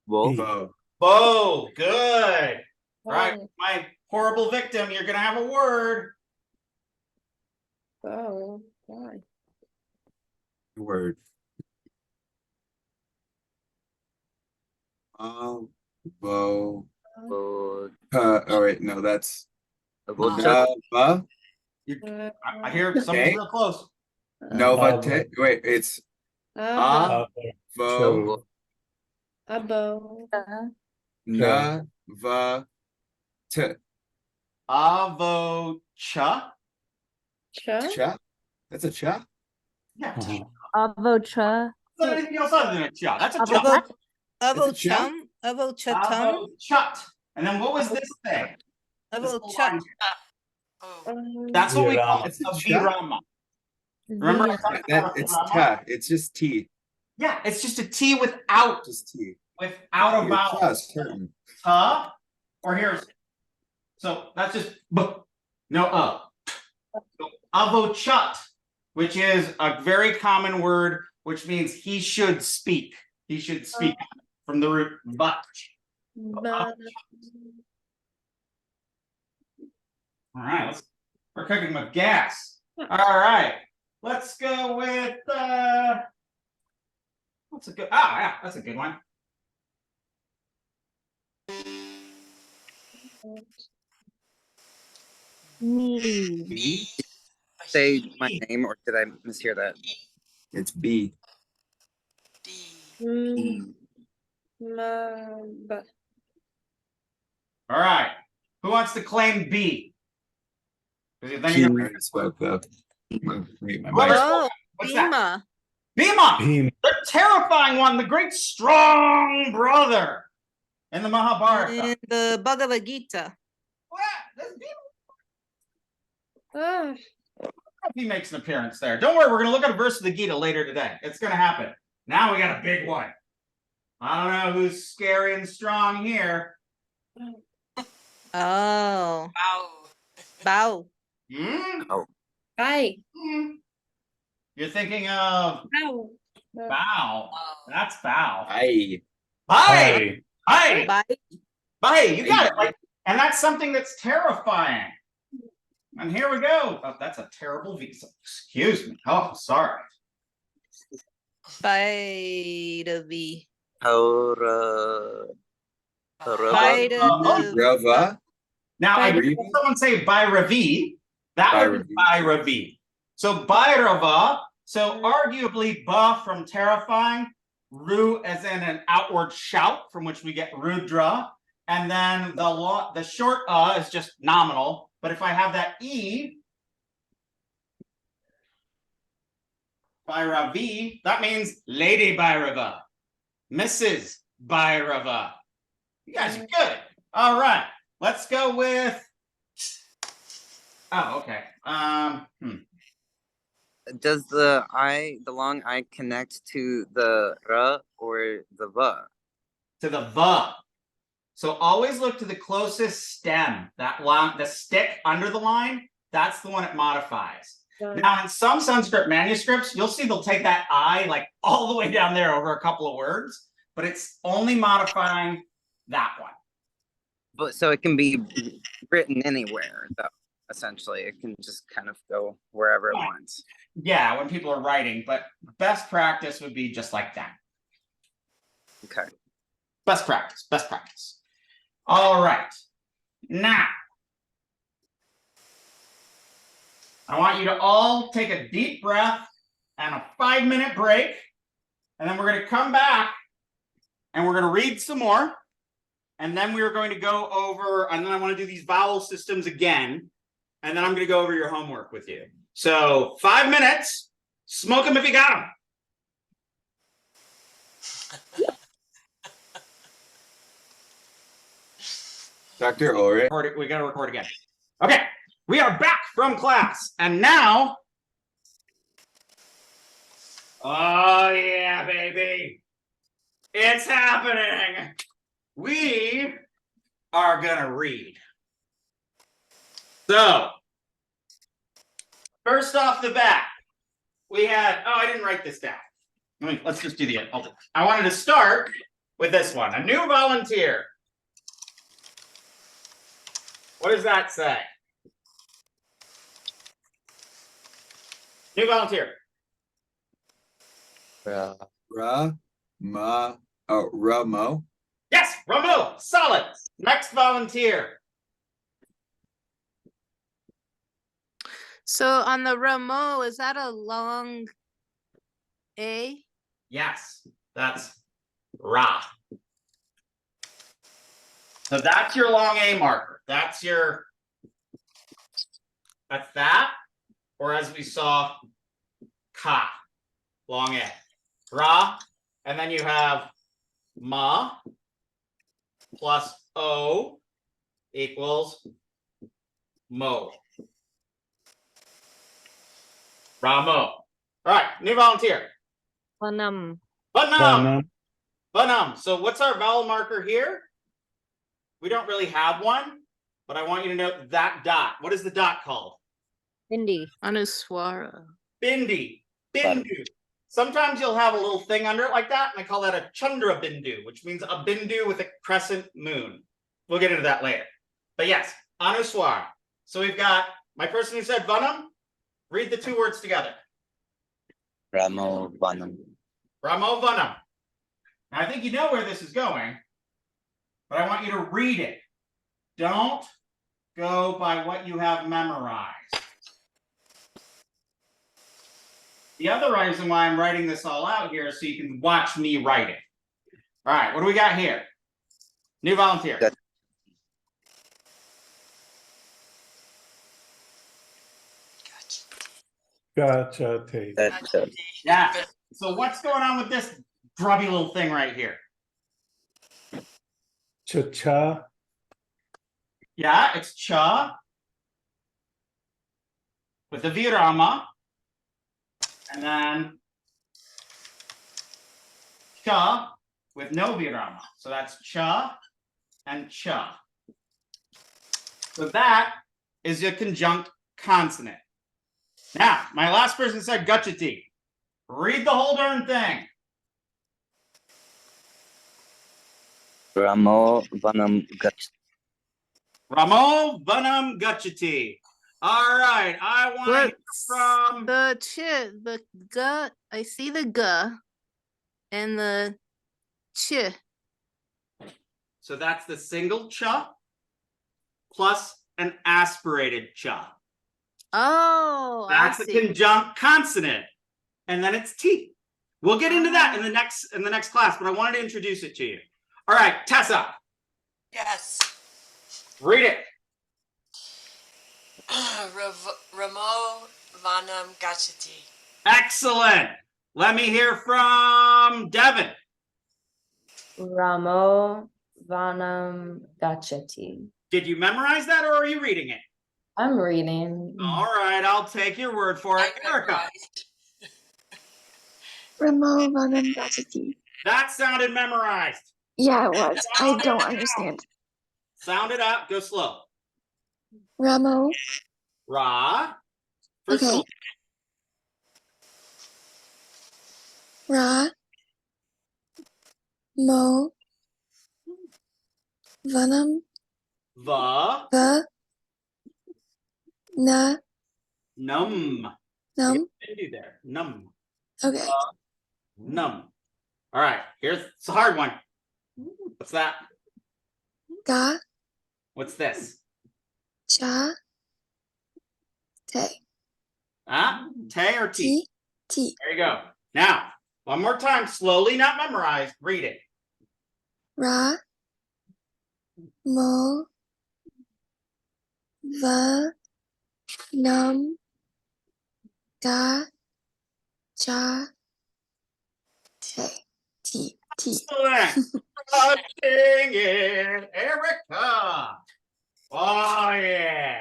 Wolf. B. Bo. Bo. Good. All right, Bow. my horrible victim, you're going to have a word. Bow. Why? Word. Bo. Bo. Oh wait, no, that's Bocha. Nova. I hear something's Okay. real close. Nova. Wait, it's Abo. Vo. Abo. Nava. T. Avo cha. Cha. Cha. That's a cha. Yeah. Uh-huh. Avotra. It's not anything else other than a cha. That's a Avo- cha. what? Avo a cha? chum. Avo chatum. Avo chut. And then what was this thing? This Avo little chut. line. That's what we call Virama. it's a It's a cha? virama. Remember I talked about It's virama? ta. It's just T. Yeah, it's just a T without Just T. a Your vowel. cha's hurting. Ta, or here's so that's just b, no so, avochat, which is a very common word, which means he should speak. He should speak from the root but. Ba. All right, we're cooking with gas. All right, let's go with what's a good? Ah, yeah, that's a good one. Me. B. Say my name, or did I mishear that? It's B. Ma. Ba. All right, who wants to claim B? 'Cause then I you're gonna- already spoke though. Wait, my Whoever's mic. Oh, What's that? Bima. Bhima, Beam. the terrifying one, the great strong brother in the Mahabharata. In the Bhagavad Gita. What? That's Bhima. Ah. If he makes an appearance there. Don't worry, we're gonna look at a verse of the Gita later today. It's gonna happen. Now we got a big one. I don't know who's scary and strong here. Oh. Bow. Hmm? Hi. Hmm. You're thinking of Ow. bow. That's bow. I. Bye. I. Bye. Bye. Bye. You got it. Like, and that's something that's terrifying. And here we go. Oh, that's a terrible visa. Excuse me. Oh, sorry. Vitavi. Tora. Rava. Now, I Vitavi. heard someone say Bhairavi. That would be Bhairavi. So Bhairava. So arguably, ba from terrifying, ru as in an outward shout from which we get Rudra, and then the short is just nominal. But if I have that e, Bhairavi, that means Lady Bhairava, Mrs. Bhairava. You guys are good. All right, let's go with. Oh, okay. Does the long I connect to the ra or the va? To the va. So always look to the closest stem. That line, the stick under the line, that's the one it modifies. Now, in some Sanskrit manuscripts, you'll see they'll take that I like all the way down there over a couple of words, but it's only modifying that one. But so it can be written anywhere, though. Essentially, it can just kind of go wherever it wants. Yeah, when people are writing, but best practice would be just like that. Okay. Best practice, best practice. All right. Now, I want you to all take a deep breath and a 5-minute break. And then we're going to come back and we're going to read some more. And then we're going to go over, and then I want to do these vowel systems again. And then I'm going to go over your homework with you. So 5 minutes, smoke them if you got them. Dr. Ulrich. We got to record again. Okay, we are back from class. And now, oh yeah, baby. It's happening. We are going to read. So, first off the bat, we had, I didn't write this down. Let's just do the, I wanted to start with this one. A new volunteer. What does that say? New volunteer. Ramo. Yes, Ramo. Solid. Next volunteer. So on the Ramo, is that a long A? Yes, that's Ra. So that's your long A marker. That's that. Or as we saw, Ka, long A. Ra, and then you have Ma plus O equals Mo. Ramo. All right, new volunteer. Vanam. Vanam. So what's our vowel marker here? We don't really have one, but I want you to note that dot. What is the dot called? Bindi. Anuswara. Bindi. Bindu. Sometimes you'll have a little thing under it like that, and I call that a Chandra Bindu, which means a bindu with a crescent moon. We'll get into that later. But yes, Anuswara. So we've got my person who said Vanam. Read the two words together. Ramo Vanam. Ramo Vanam. Now, I think you know where this is going, but I want you to read it. Don't go by what you have memorized. The other reason why I'm writing this all out here is so you can watch me write it. All right, what do we got here? New volunteer. Gotcha. Tape. Yeah. So what's going on with this grubby little thing right here? Cha-cha. Yeah, it's cha with the virama, and then cha with no virama. So that's cha and cha. So that is a conjunct consonant. Now, my last person said gachati. Read the whole darn thing. Ramo Vanam Gach. Ramo Vanam Gachati. All right, I want to hear What's from the the g? I see the g and the ch. so that's the single cha plus an aspirated cha. Oh, That's I a see. conjunct consonant, and then it's T. We'll get into that in the next class, but I wanted to introduce it to you. All right, Tessa, Yes. read it. Ramo Vanam Gachati. Excellent. Let me hear from Devin. Ramo Vanam Gachati. Did you memorize that or are you reading it? I'm reading. All right, I'll take your word for it. Erica, Ramo Vanam Gachati. that sounded memorized. Yeah, it was. I Sound it don't out. understand. Sound it out. Go slow. Ramo. Ra. First Okay. syllable. Ra. Mo. Vanam. Va. Va. Na. Num. Num. Do there. Num. Okay. Num. All right, here's it's a hard one. What's that? Ga. What's this? Cha. Te. Huh? Te or T? T. T. There you go. Now, one more time, slowly, not memorized. Read it. Ra. Mo. Va. Num. Ga. Cha. Te. T. T. Excellent. Crushing it, Erica. Oh yeah.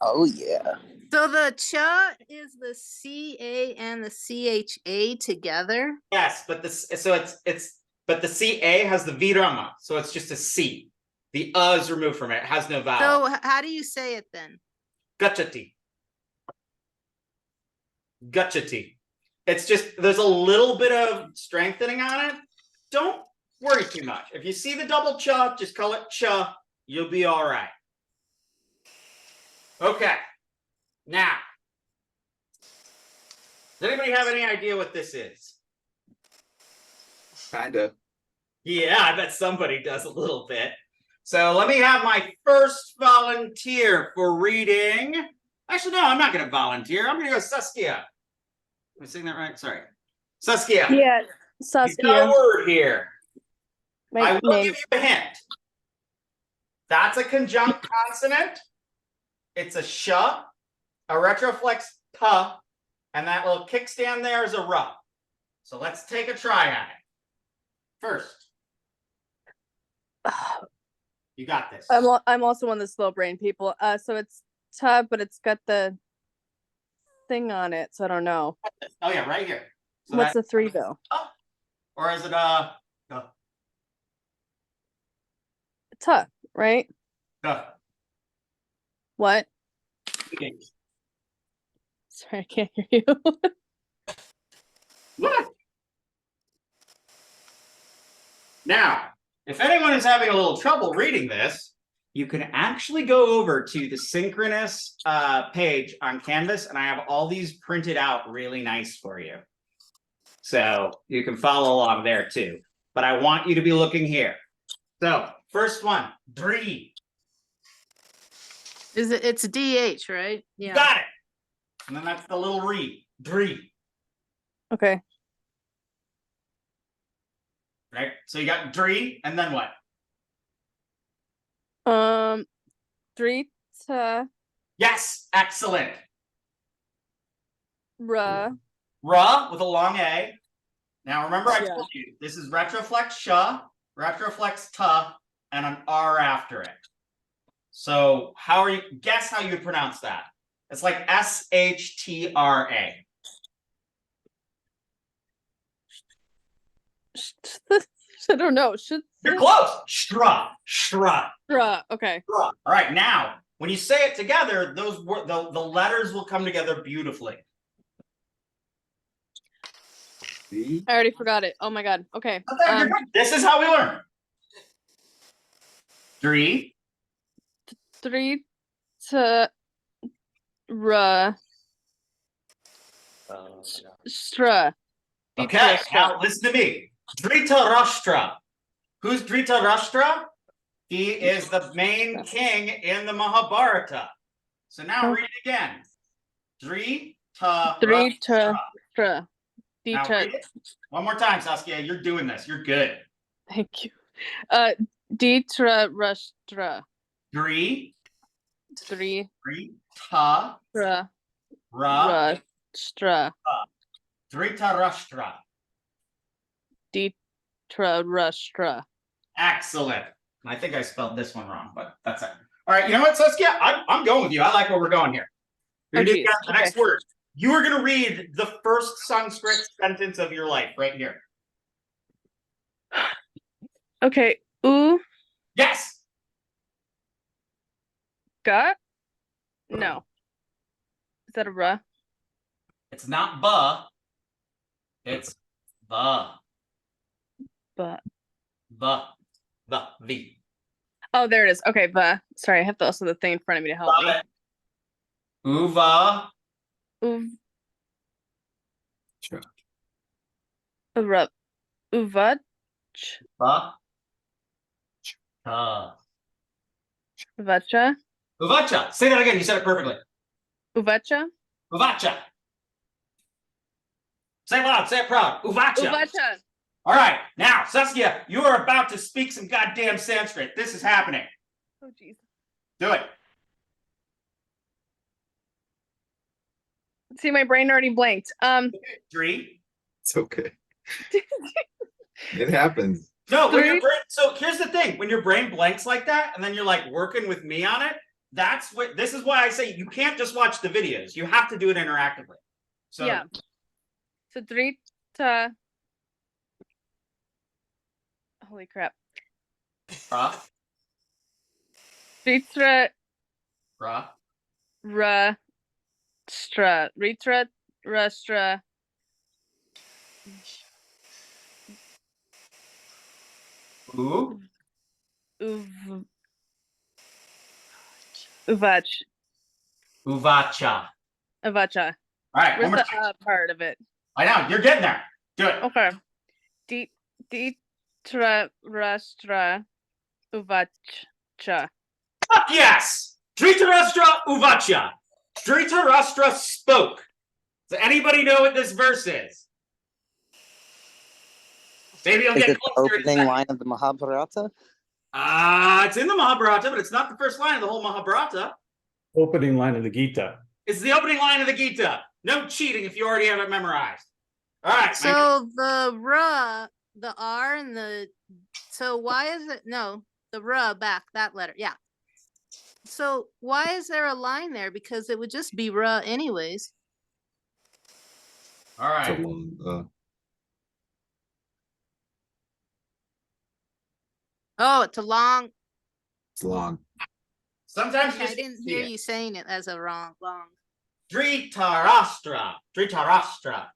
Oh yeah. So the cha is the CA and the CHA together. Yes, but this so but the CA has the virama, so it's just a C. The is removed from it. It has no vowel. So how do you say it then? Gachati. Gachati. It's just there's a little bit of strengthening on it. Don't worry too much. If you see the double cha, just call it cha. You'll be all right. Okay. Now, does anybody have any idea what this is? Kinda. Yeah, I bet somebody does a little bit. So let me have my first volunteer for reading. Actually, no, I'm not going to volunteer. I'm going to go Saskia. Am I saying that right? Sorry. Saskia. Yeah, You got a Saskia. word here. I My will name. give you a hint. That's a conjunct consonant. It's a sh, a retroflex ta, and that little kickstand there is a ra. So let's take a try at it. First. You got this. I'm also one of the slow brain people. So it's tub, but it's got the thing on it, so I don't know. Oh yeah, right here. So What's the 3 though? or is it Tuh, right? What? Okay. Sorry, I can't hear you. What? Now, if anyone is having a little trouble reading this, you can actually go over to the synchronous page on Canvas, and I have all these printed out really nice for you. So you can follow along there too. But I want you to be looking here. So first one, Dree. Is it? It's DH, right? Yeah. Got it. And then that's the little re, Dree. Okay. Right. So you got Dree, and then what? 3 to Yes, excellent. ra. Ra with a long A. Now remember, I Yeah. told you this is retroflex sha, retroflex ta, and an R after it. So how are you? Guess how you would pronounce that? It's like SHTRA. I don't know. Should You're close. Shtra, shtra, ra. Okay. shtra. All right, now when you say it together, those the letters will come together beautifully. See? I already forgot it. Oh my god. Okay. This is how we learn. 3, 3 to Ra. Stra. Okay, Ditrastra. now listen to me. Dhritarashtra. Who's Dhritarashtra? He is the main king in the Mahabharata. So now read it again. Dhritarashtra. Ditrastra. Now read it one more time, Saskia. You're doing this. You're good. Thank you. Ditrastra. Dhri. Three. Ta. Ra. Ra. Rastra. Dhritarashtra. Ditrastra. Excellent. I think I spelled this one wrong, but that's it. All right, you know what, Saskia? I'm going with you. I like where we're going here. We're gonna do the next word. You are gonna read the first Sanskrit sentence of your life right here. Okay. Yes. Got? No. Is that a ra? It's not ba. It's the. But. The. Oh, there it is. Okay, but sorry, I have also the thing in front of me to help me. Uva. Uvach. Ba. Uvacha. Uvacha. Say that again. You said it perfectly. Uvacha. Uvacha. Say it loud. Say it proud. Uvacha. Uvacha. All right. Now, Saskia, you are about to speak some goddamn Sanskrit. This is happening. Oh, jeez. Do it. See, my brain already blanked. Three. It's okay. It happens. No, when your brain, so here's the thing. When your brain blanks like that, and then you're like working with me on it, this is why I say you can't just watch the videos. You have to do it interactively. So yeah. So Drita. Holy crap. Ritra. Rastra. Ritra. Rastra. Uvach. Uvacha. Uvacha. All right. Where's the part of it? I know. You're getting there. Do it. Okay. Ditra Rastra Uvacha. Fuck yes! Dhritarashtra Uvacha. Dhritarashtra spoke. Does anybody know what this verse is? Maybe I'll Is get it the opening line of the Mahabharata? It's in the Mahabharata, but it's not the first line of the whole Mahabharata. Opening line of the Gita. It's the opening line of the Gita. No cheating if you already have it memorized. All right. So the ra, the R and the, so why is it, no, the ra back, that letter, yeah. So why is there a line there? Because it would just be ra anyways. All right. It's a long, Oh, it's a long. it's long. Sometimes I didn't hear you saying it as a long. Dhritarashtra. Dhritarashtra.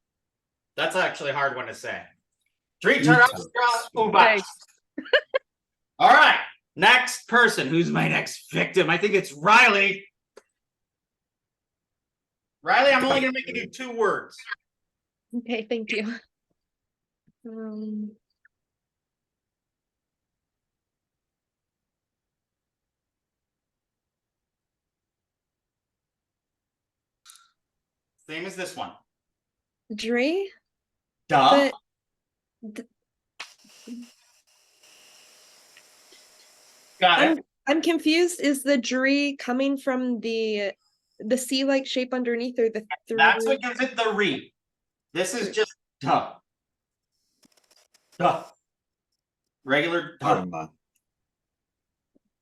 That's actually a hard one to say. Dhritarashtra Uvacha. All right. Next person. Who's my next victim? I think it's Riley. Riley, I'm only going to make you do 2 words. Okay, thank you. Same as this one. Dre? Duh. Got it. I'm confused. Is the Dre coming from the C-like shape underneath or the three? That's what gives it the re. This is just duh. Duh. Regular duh.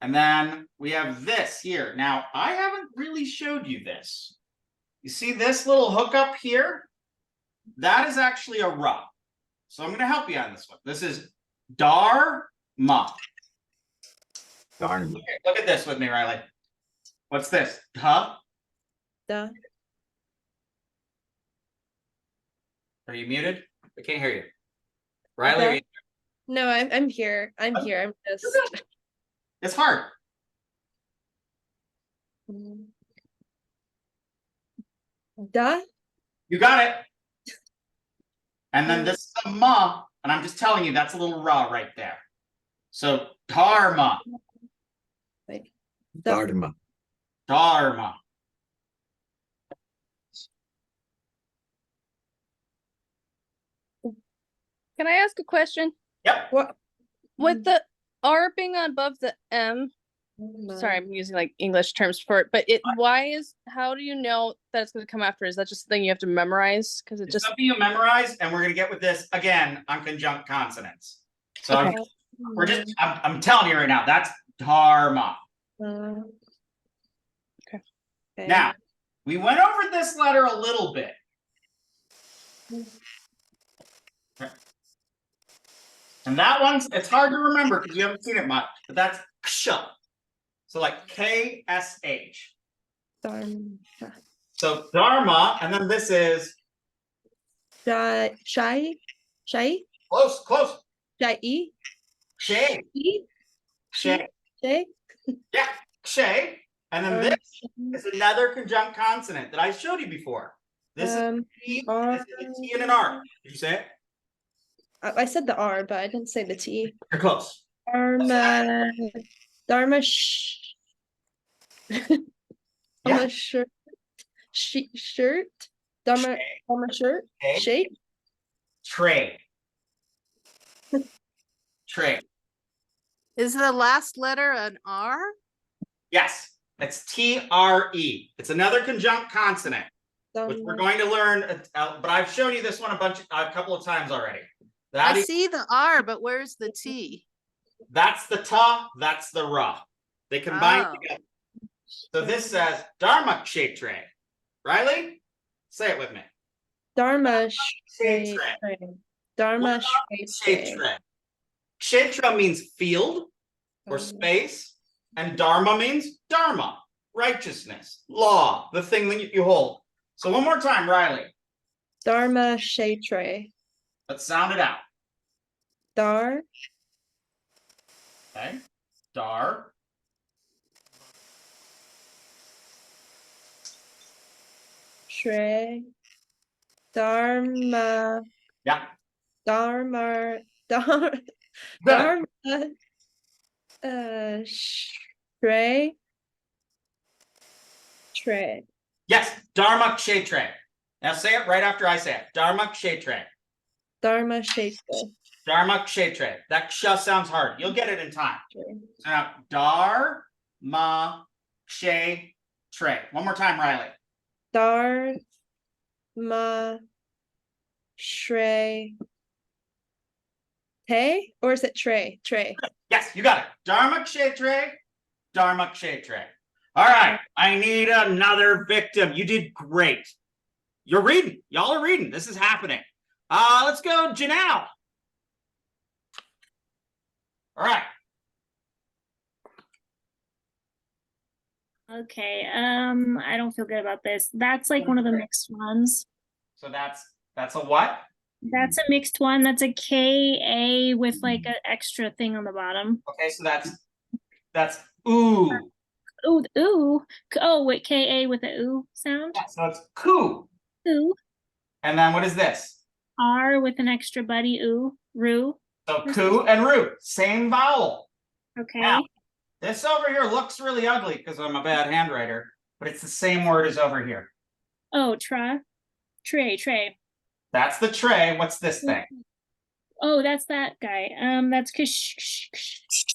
And then we have this here. Now, I haven't really showed you this. You see this little hookup here? That is actually a ra. So I'm going to help you on this one. This is dharma. Darn. Look at this with me, Riley. What's this? Duh. Duh. Are you muted? I can't hear you. Riley, Okay. No, I'm here. I'm here. I'm just. It's hard. Da. You got it. And then this is a ma, and I'm just telling you, that's a little ra right there. So dharma, Wait. Dharma. dharma. Can I ask a question? Yep. What? With the R being above the M, sorry, I'm using like English terms for it, but how do you know that it's going to come after? Is that just something you have to memorize? Because it It's just, something you memorize, and we're gonna get with this again on conjunct consonants. So Okay. I'm telling you right now, that's dharma. Okay. Now, we went over this letter a little bit. And that one's, it's hard to remember because you haven't seen it much, but that's ksha. So like K-S-H. Dharma. So dharma, and then this is Shai. close. Shai. Kshay. Kshay. Shay. Yeah, kshay. And then this is another conjunct consonant that I showed you before. This is a T, this is a T and an R. Did you say it? I said the R, but I didn't say the T. You're close. Dharma. Dharma. Yeah. Shirt. Shirt. Dharma. Dharma shirt. Okay. Shape. Tray. Tray. Is the last letter an R? Yes, it's T-R-E. It's another conjunct consonant, which we're going to learn, but I've shown you this one a couple of times already. That I is, see the R, but where's the T? that's the ta, that's the ra. They combine Oh. together. So this says Dharma Kshetre. Riley, say it with me. Dharma. Kshetre. Dharma. Kshetre. Kshetra means field or space, and dharma means dharma, righteousness, law, the thing that you hold. So one more time, Riley. Dharma. Shatre. Let's sound it out. Dar. Okay. Dar. Shre. Dharma. Yeah. Dharma. Dharma. Good. Dharma. Shre. Tre. Yes. Dharma Kshetre. Now say it right after I say it. Dharma Kshetre. Dharma Shatre. Dharma Kshetre. That ksha sounds hard. You'll get it in time. So now, Dharma Kshetre. One more time, Riley. Dharma. Shre. Te? Or is it Tre? Tre. Yes, you got it. Dharma Kshetre. Dharma Kshetre. All right. I need another victim. You did great. You're reading. Y'all are reading. This is happening. Let's go, Janelle. All right. Okay, I don't feel good about this. That's like one of the mixed ones. So that's a what? That's a mixed one. That's a K-A with like an extra thing on the bottom. Okay, so that's ooh. Ooh, ooh. Oh, wait, K-A with a ooh sound? Yeah, so it's coo. Ooh. And then what is this? R with an extra buddy, ooh, roo. So coo and roo, same vowel. Okay. Now, this over here looks really ugly because I'm a bad handwriter, but it's the same word as over here. Oh, tray. That's the tray. What's this thing? Oh, that's that guy. That's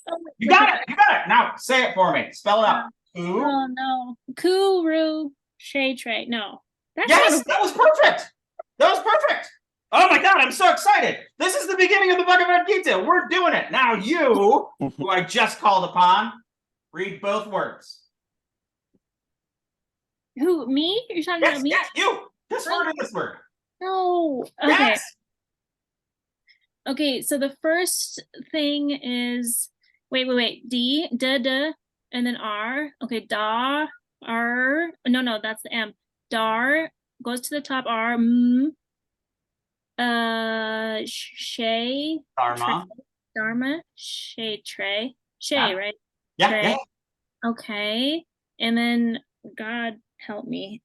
oh, You got it. You got it. Now say it for me. Spell it out. Coo. Oh no. Kuru shay tray. No. That's Yes, that was perfect. That was perfect. Oh my God, I'm so excited. This is the beginning of the Bhagavad Gita. We're doing it. Now you, who I just called upon, read both words. Who, me? You're talking about me? Yes, you. This word and this word. No. Okay. Yes. Okay, so the first thing is wait. D, da, and then R. Okay, da, R. No, that's the M. Dar goes to the top. R. Shay. Dharma. Shay tray. Shay, right? Yeah, tray. yeah. Okay. And then God help me.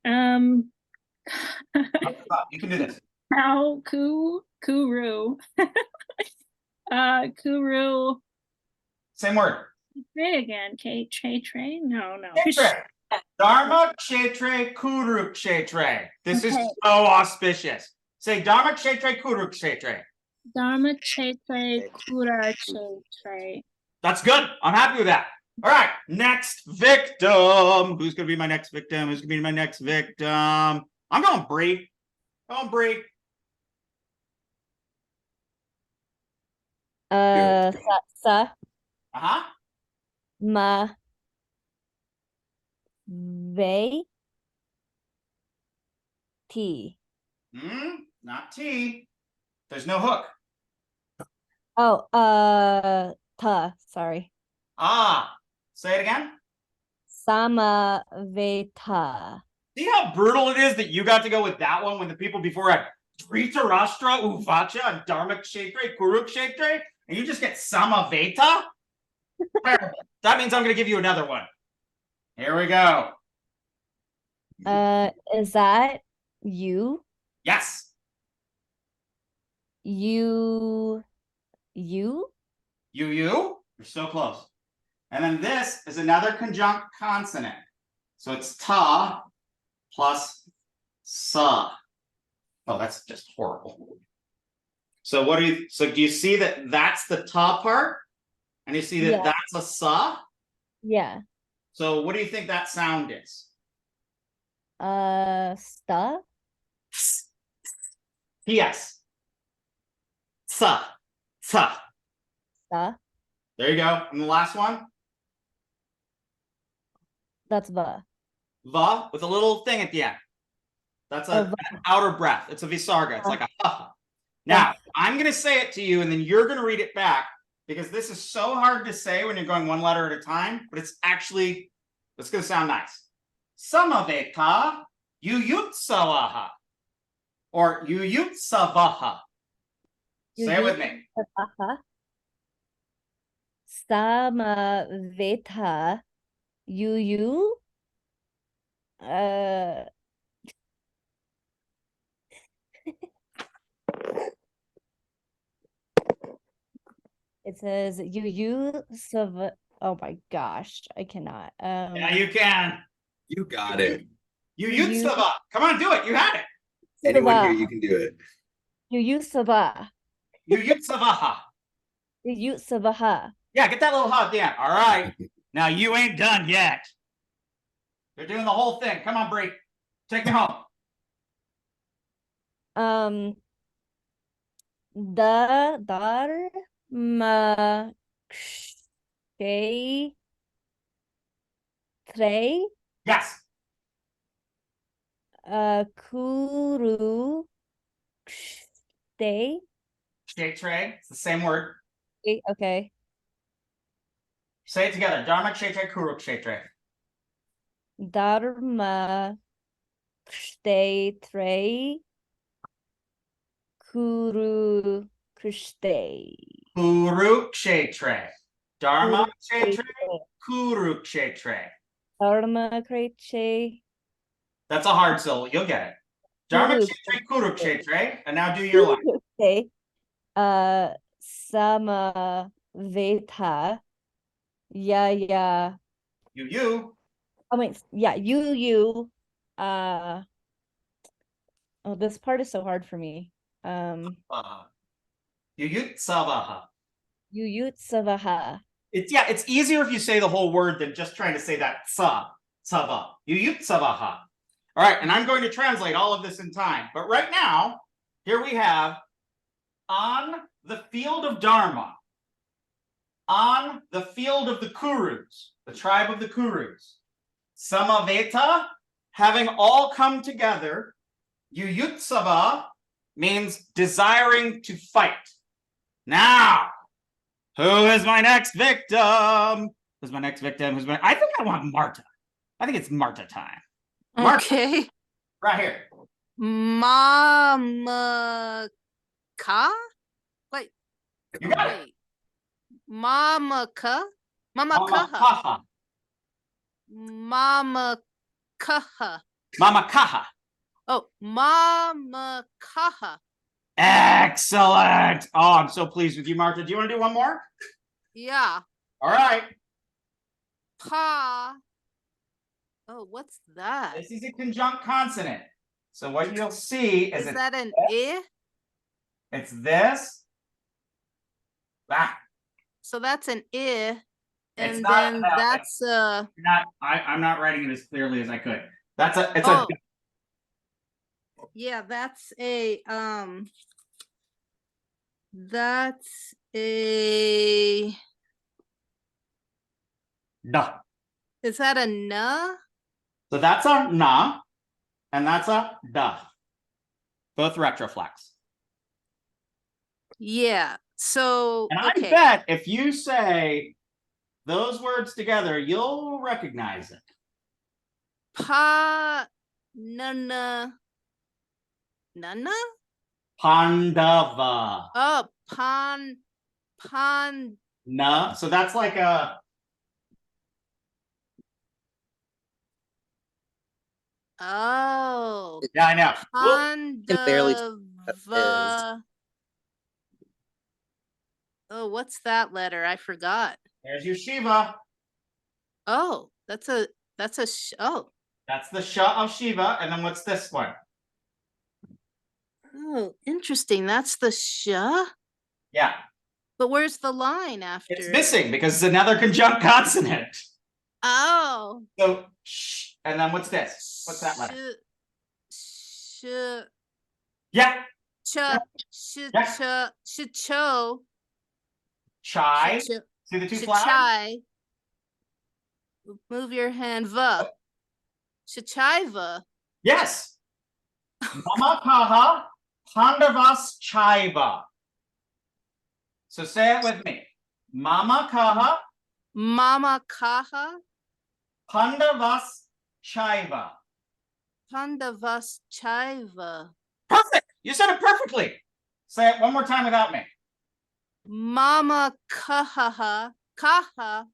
You can do this. Cow, kuru. Kuru. Same word. Say it again. Tray. No. Kshetre. Dharma kshetre kuru kshetre. This is Okay. so auspicious. Say Dharma kshetre kuru kshetre. Dharma Kshetre Kura Kshetre. That's good. I'm happy with that. All right, next victim. Who's gonna be my next victim? Who's gonna be my next victim? I'm going Bree. Bree. Sa, Uh-huh. ma, ve, ti. Not T. There's no hook. Oh, ta, sorry. Ah, say it again. Sama veta. See how brutal it is that you got to go with that one when the people before had Dhritarashtra, Uvacha, and Dharma Kshetre, Kuru Kshetre, and you just get Samaveta? That means I'm going to give you another one. Here we go. Is that you? Yes. You? You? You're so close. And then this is another conjunct consonant. So it's ta plus sa. Oh, that's just horrible. So do you see that that's the ta part? And you see that Yeah. that's a sa? Yeah. So what do you think that sound is? Sta? P.S. Sa. Sa. Sta? There you go. And the last one? That's va. Va with a little thing at the end. That's an outer breath. It's a visarga. It's like a ha. Now, I'm going to say it to you, and then you're going to read it back, because this is so hard to say when you're going one letter at a time, but it's going to sound nice. Samaveta yuyutsavaha. Or yuyutsavaha. Say it with me. Sama veta you it says oh my gosh, I cannot. Yeah, you can. You got it. Yuyutsava. Come on, do it. You had it. Anyone here, you can do it. Yuyutsava. Yuyutsavaha. Yuyutsavaha. Yeah, get that little ha at the end. All right. Now you ain't done yet. They're doing the whole thing. Come on, Bree. Take me home. Dar ma trey. Yes. Kuru stay. Kshetre. It's the same word. Okay. Say it together. Dharma kshetre kuru kshetre. Dharma kshetre kuru kshetre. Kuru kshetre. Dharma kshetre kuru kshetre. Dharma kshetre. That's a hard syllable. You'll get it. Dharma kshetre kuru kshetre. And now do your line. Okay. Sama veta. Yeah. You. Oh wait, yeah, you. Oh, this part is so hard for me. Yuyutsavaha. Yuyutsavaha. It's easier if you say the whole word than just trying to say that tsava. Yuyutsavaha. All right, and I'm going to translate all of this in time. But right now, here we have on the field of Dharma, on the field of the Kurus, the tribe of the Kurus, Samaveta, having all come together, Yuyutsava means desiring to fight. Now, who is my next victim? Who's my next victim? I think I want Marta. I think it's Marta time. Marta, Okay. right here. Mama ka? Wait. You got it. Wait. Mama ka? Mama kaha. Kaha. Mama kaha. Mama kaha. Oh, mamakaha. Excellent. Oh, I'm so pleased with you, Martha. Do you want to do one more? Yeah. All right. Pa. Oh, what's that? This is a conjunct consonant. So what you'll see is Is that an I? it's this. Ah, So that's an I. It's And not- then no, that's I'm not writing it as clearly as I could. It's oh. a Yeah, that's a that's a duh. is that a na? So that's a na, and that's a duh. Both retroflex. Yeah. So And okay. I bet if you say those words together, you'll recognize it. Pa nana nana? Pandava. Oh, Na. So that's like a oh. yeah, I know. Can barely tell what that Pandava. Oh, what's that letter? I forgot. There's your Shiva. Oh, that's oh. That's the Sha of Shiva. And then what's this one? Oh, interesting. That's the sha. Yeah. But where's the line after? It's missing because it's another conjunct consonant. Oh. So sh, and then what's this? What's that letter? Sh. Yeah. Cha. Sh. Cha. Sh. Cho. Chai. Sh- See the two Sh- flags? Chai. Move your hand. Va. Shachaiva. Yes. Mama kaha pandavas chaiva. So say it with me. Mama kaha Mama kaha. pandavas chaiva. Pandavas chaiva. Perfect. You said it perfectly. Say it one more time without me. Mama kaha. Kaha.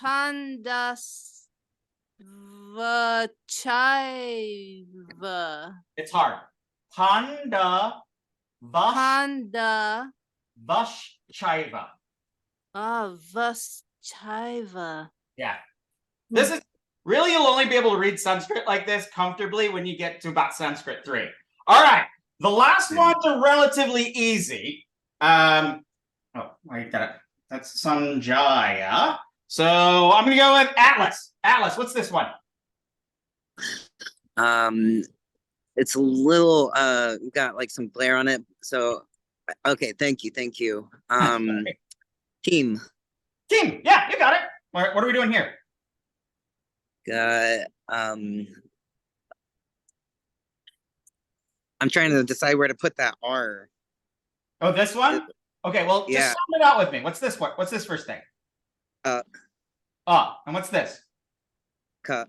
Pandas vachaiva. It's hard. Panda vash Panda vash chaiva. vaschaiva. Yeah. This is really, you'll only be able to read Sanskrit like this comfortably when you get to about Sanskrit 3. All right. The last ones are relatively easy. Oh, I got it. That's Sanjaya. So I'm going to go with Atlas. Atlas, what's this one? It's a little got like some glare on it. So okay, thank you. Team. Yeah, you got it. What are we doing here? Got I'm trying to decide where to put that R. Oh, this one? Okay, well, just sound it out with me. What's this one? What's this first thing? And what's this? Ka.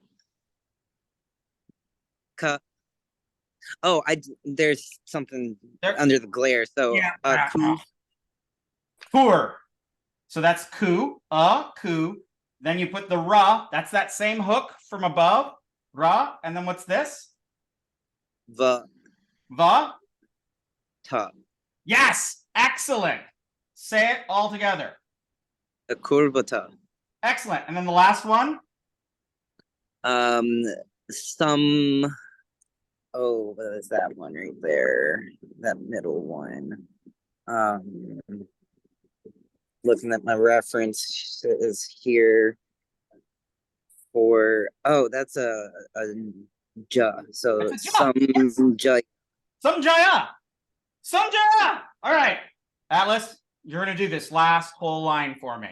Oh, there's something under the glare. So ku. Kur. So that's ku, ku. Then you put the ra. That's that same hook from above. Ra. And then what's this? Va. Ta. Yes. Excellent. Say it all together. Kurvata. Excellent. And then the last one? Oh, what is that one right there? That middle one. Looking at my reference is here for that's a ja. So some ja. Samjaya. All right. Atlas, you're gonna do this last whole line for me.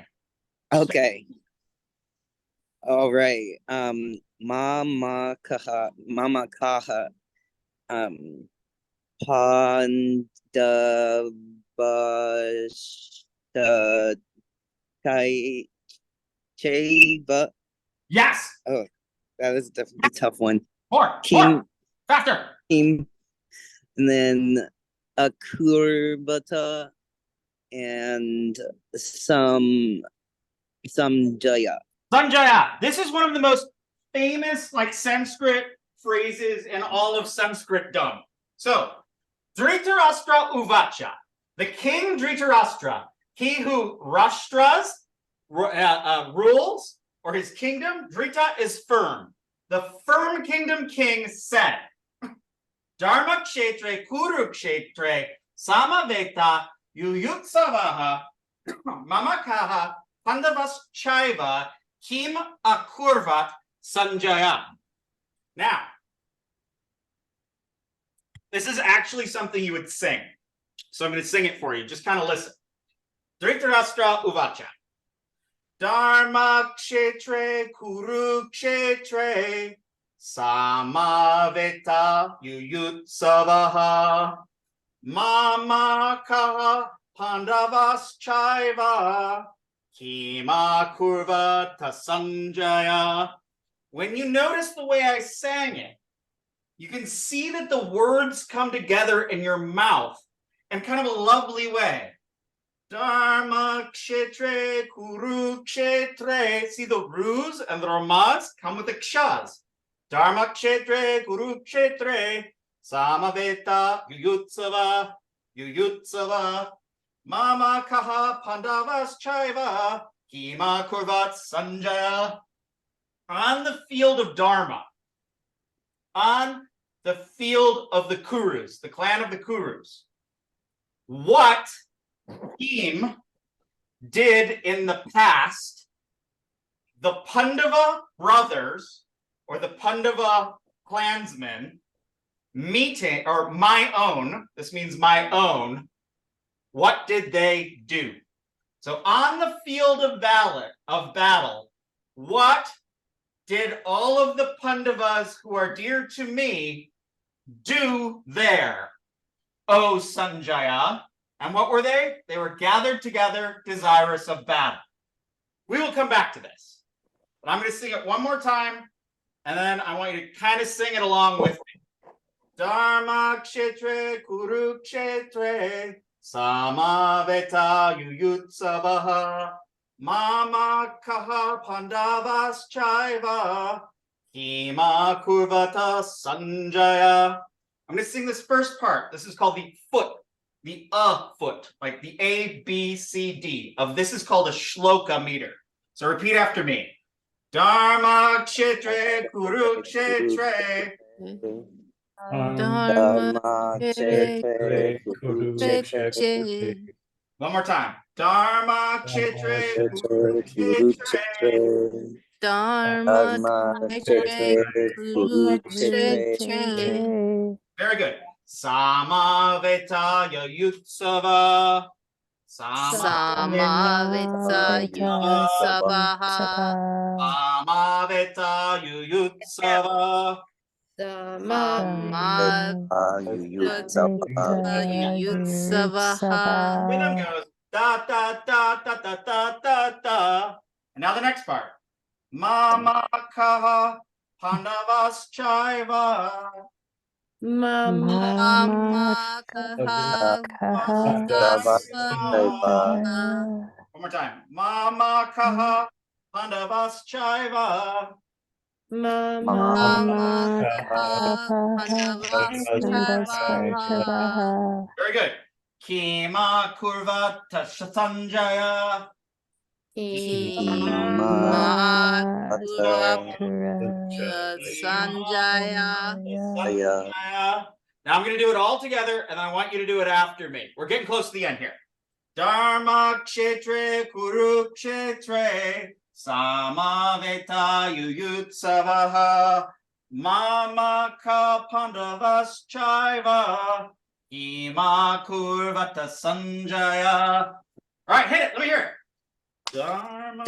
Okay. All right. Mama kaha. Pandavas chaiva. Yes. Oh, that is definitely a tough one. More. Faster. Team. And then a kurbata and some jaya. Sanjaya. This is one of the most famous like Sanskrit phrases in all of Sanskritdom. So, Dhritarashtra Uvacha. The king Dhritarashtra, he who Rashtras rules, or his kingdom, Dhrita is firm. The firm kingdom king said, Dharma Kshetre Kurukshetre Samaveta Yuyutsavaha Mamakaha Pandavas Chaiva Kim Akurvat Sanjaya. Now, this is actually something you would sing. So I'm going to sing it for you. Just kind of listen. Dhritarashtra Uvacha. Dharma Kshetre Kurukshetre Samaveta Yuyutsavaha Mamakaha Pandavas Chaiva Kima Kurvata Sanjaya. When you notice the way I sang it, you can see that the words come together in your mouth in kind of a lovely way. Dharma Kshetre Kurukshetre. See the rus and the ramas come with the kshas. Dharma Kshetre Kurukshetre Samaveta Yuyutsava Yuyutsava Mama Kaha Pandavas Chaiva Kima Kurvat Sanjaya. On the field of Dharma, on the field of the Kurus, the clan of the Kurus, what Kim did in the past, the Pandava brothers or the Pandava clansmen meeting, or my own, this means my own, what did they do? So on the field of battle, what did all of the Pandavas who are dear to me do there, O Sanjaya? And what were they? They were gathered together, desirous of battle. We will come back to this. But I'm going to sing it one more time, and then I want you to kind of sing it along with me. Dharma Kshetre Kurukshetre Samaveta Yuyutsavaha Mama Kaha Pandavas Chaiva Kima Kurvata Sanjaya. I'm going to sing this first part. This is called the foot. The foot, like the A, B, C, D of this is called a shloka meter. So repeat after me. Dharma Kshetre Kurukshetre. Dharma Kshetre Kurukshetre. One more time. Dharma Kshetre Kurukshetre. Dharma Kshetre Kurukshetre. Very good. Samaveta Yutsava. Samaveta Yutsavaha. Samaveta Yutsava. Samaveta Yutsavaha. Rhythm goes da da da da da da da da. And now the next part. Mama Kaha Pandavas Chaiva. Mama Kaha Pandavas Chaiva. One more time. Mama Kaha Pandavas Chaiva. Mama Kaha Pandavas Chaiva. Very good. Kima Kurvata Sanjaya. Kima Kurvata Sanjaya. Now I'm going to do it all together, and I want you to do it after me. We're getting close to the end here. Dharma Kshetre Kurukshetre Samaveta Yuyutsavaha Mama Ka Pandavas Chaiva Ima Kurvata Sanjaya. All right, hit it. Let me hear it. Dharma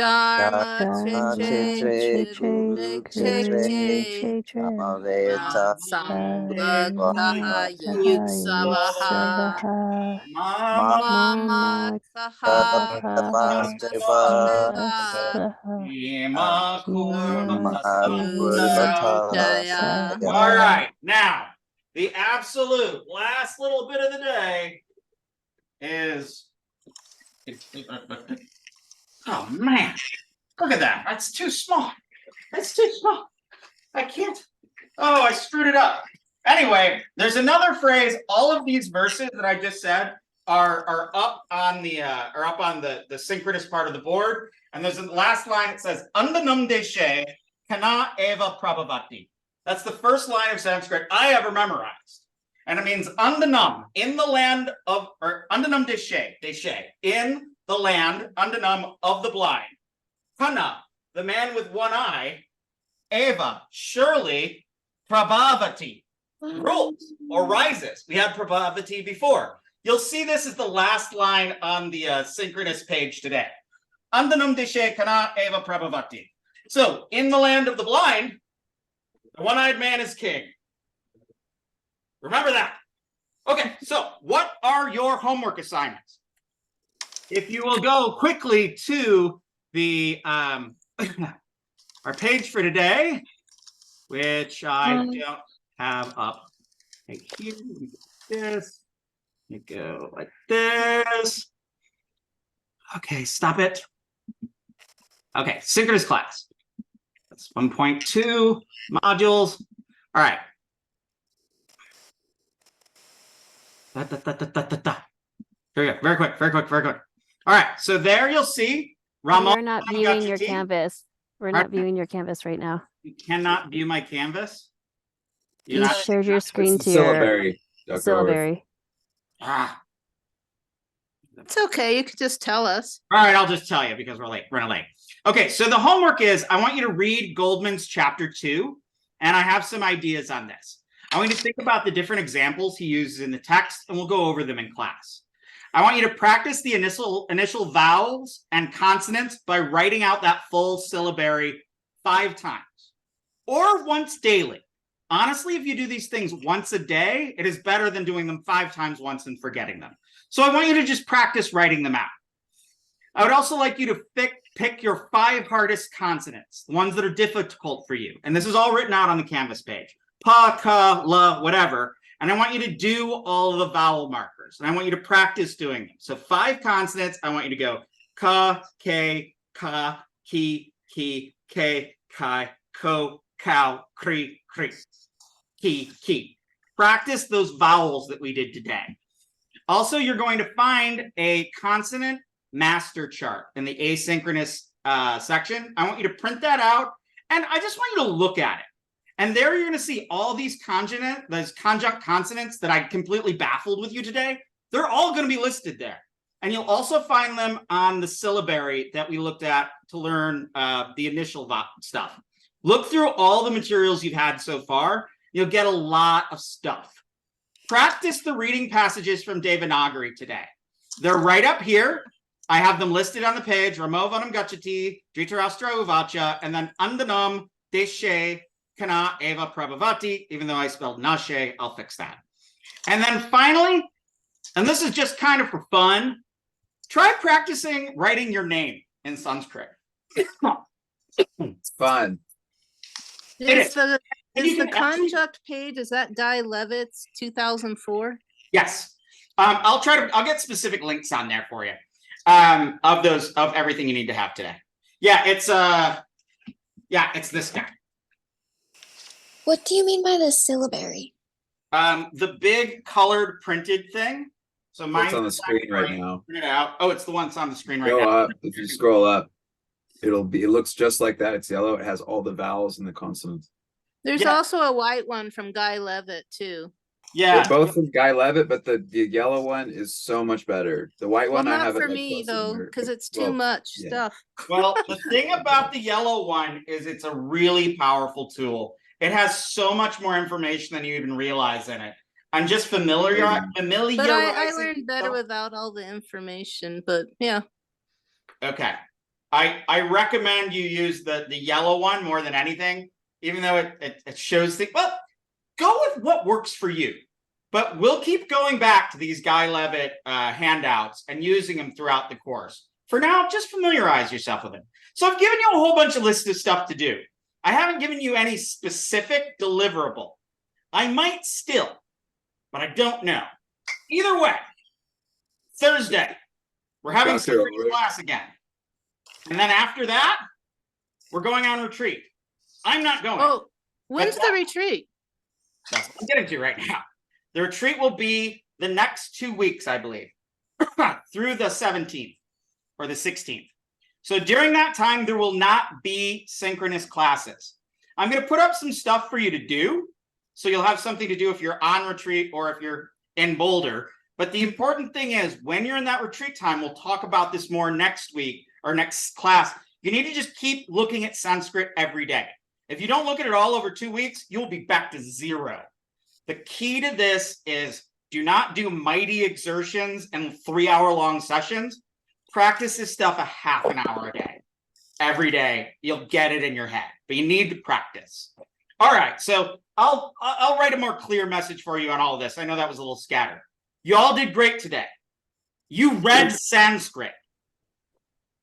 Kshetre Kurukshetre Samaveta Yuyutsavaha Mama Kaha Pandavas Ima Kurvata Sanjaya. All right, now the absolute last little bit of the day is. Oh man, look at that. That's too small. That's too small. I can't. Oh, I screwed it up. Anyway, there's another phrase. All of these verses that I just said are up on the synchronous part of the board. And there's the last line. It says Andanam deshe kana eva prabhavati. That's the first line of Sanskrit I ever memorized. And it means Andanam, in the land of, or Andanam deshe, in the land, Andanam of the blind. Kana, the man with one eye. Eva, surely, prabhavati, rules or rises. We had prabhavati before. You'll see this is the last line on the synchronous page today. Andanam deshe kana eva prabhavati. So, in the land of the blind, the one-eyed man is king. Remember that. Okay, so what are your homework assignments? If you will go quickly to the our page for today, which I don't have up. Right here, this. You go like this. Okay, stop it. Okay, synchronous class. That's 1.2 modules. All right. Here we go. Very quick, very quick, very quick. All right, so there you'll see We're not viewing your canvas. We're not viewing your canvas right now. You cannot view my canvas. You shared your screen to Syllabary. your syllabary. Ah. It's okay. You could just tell us. All right, I'll just tell you because we're running late. Okay, so the homework is I want you to read Goldman's chapter 2, and I have some ideas on this. I want you to think about the different examples he uses in the text, and we'll go over them in class. I want you to practice the initial vowels and consonants by writing out that full syllabary 5 times or once daily. Honestly, if you do these things once a day, it is better than doing them 5 times once and forgetting them. So I want you to just practice writing them out. I would also like you to pick your 5 hardest consonants, the ones that are difficult for you. And this is all written out on the Canvas page. Pa, ka, la, whatever. And I want you to do all of the vowel markers. And I want you to practice doing them. So 5 consonants, I want you to go ka, ke, ka, ki, kai, ko, cow, kri, ki. Practice those vowels that we did today. Also, you're going to find a consonant master chart in the asynchronous section. I want you to print that out, and I just want you to look at it. And there you're going to see all these conjunct consonants that I completely baffled with you today. They're all going to be listed there. And you'll also find them on the syllabary that we looked at to learn the initial stuff. Look through all the materials you've had so far. You'll get a lot of stuff. Practice the reading passages from Devanagari today. They're right up here. I have them listed on the page. Ramo vanam gachati, Dhritarashtra uvacha, and then Andanam deshe kana eva prabhavati. Even though I spelled nashe, I'll fix that. And then finally, and this is just kind of for fun, try practicing writing your name in Sanskrit. It's fun. Is the conjunct page, is that Guy Levitt's 2004? Yes. I'll get specific links on there for you. Of everything you need to have today. Yeah, it's this guy. What do you mean by the syllabary? The big colored printed thing. So mine's on the screen right now. Print it out. Oh, it's the one that's on the screen right Go now. up. If you scroll up, it looks just like that. It's yellow. It has all the vowels and the consonants. There's also a white one from Guy Levitt too. Yeah, they're both from Guy Levitt, but the yellow one is so much better. The white one I have not for me though, because it's too much stuff. Well, the thing about the yellow one is it's a really powerful tool. It has so much more information than you even realize in it. I'm just familiarizing. But I learned better without all the information. But yeah. Okay, I recommend you use the yellow one more than anything, even though it shows things. Well, go with what works for you. But we'll keep going back to these Guy Levitt handouts and using them throughout the course. For now, just familiarize yourself with it. So I've given you a whole bunch of lists of stuff to do. I haven't given you any specific deliverable. I might still, but I don't know. Either way, Thursday, we're having synchronous class again. And then after that, we're going on retreat. I'm not going. Oh, when's the retreat? That's what I'm getting to right now. The retreat will be the next 2 weeks, I believe, through the 17th or the 16th. So during that time, there will not be synchronous classes. I'm going to put up some stuff for you to do. So you'll have something to do if you're on retreat or if you're in Boulder. But the important thing is when you're in that retreat time, we'll talk about this more next week or next class. You need to just keep looking at Sanskrit every day. If you don't look at it all over 2 weeks, you'll be back to zero. The key to this is do not do mighty exertions and 3-hour-long sessions. Practice this stuff a half an hour a day. Every day, you'll get it in your head, but you need to practice. All right, so I'll write a more clear message for you on all of this. I know that was a little scattered. You all did great today. You read Sanskrit.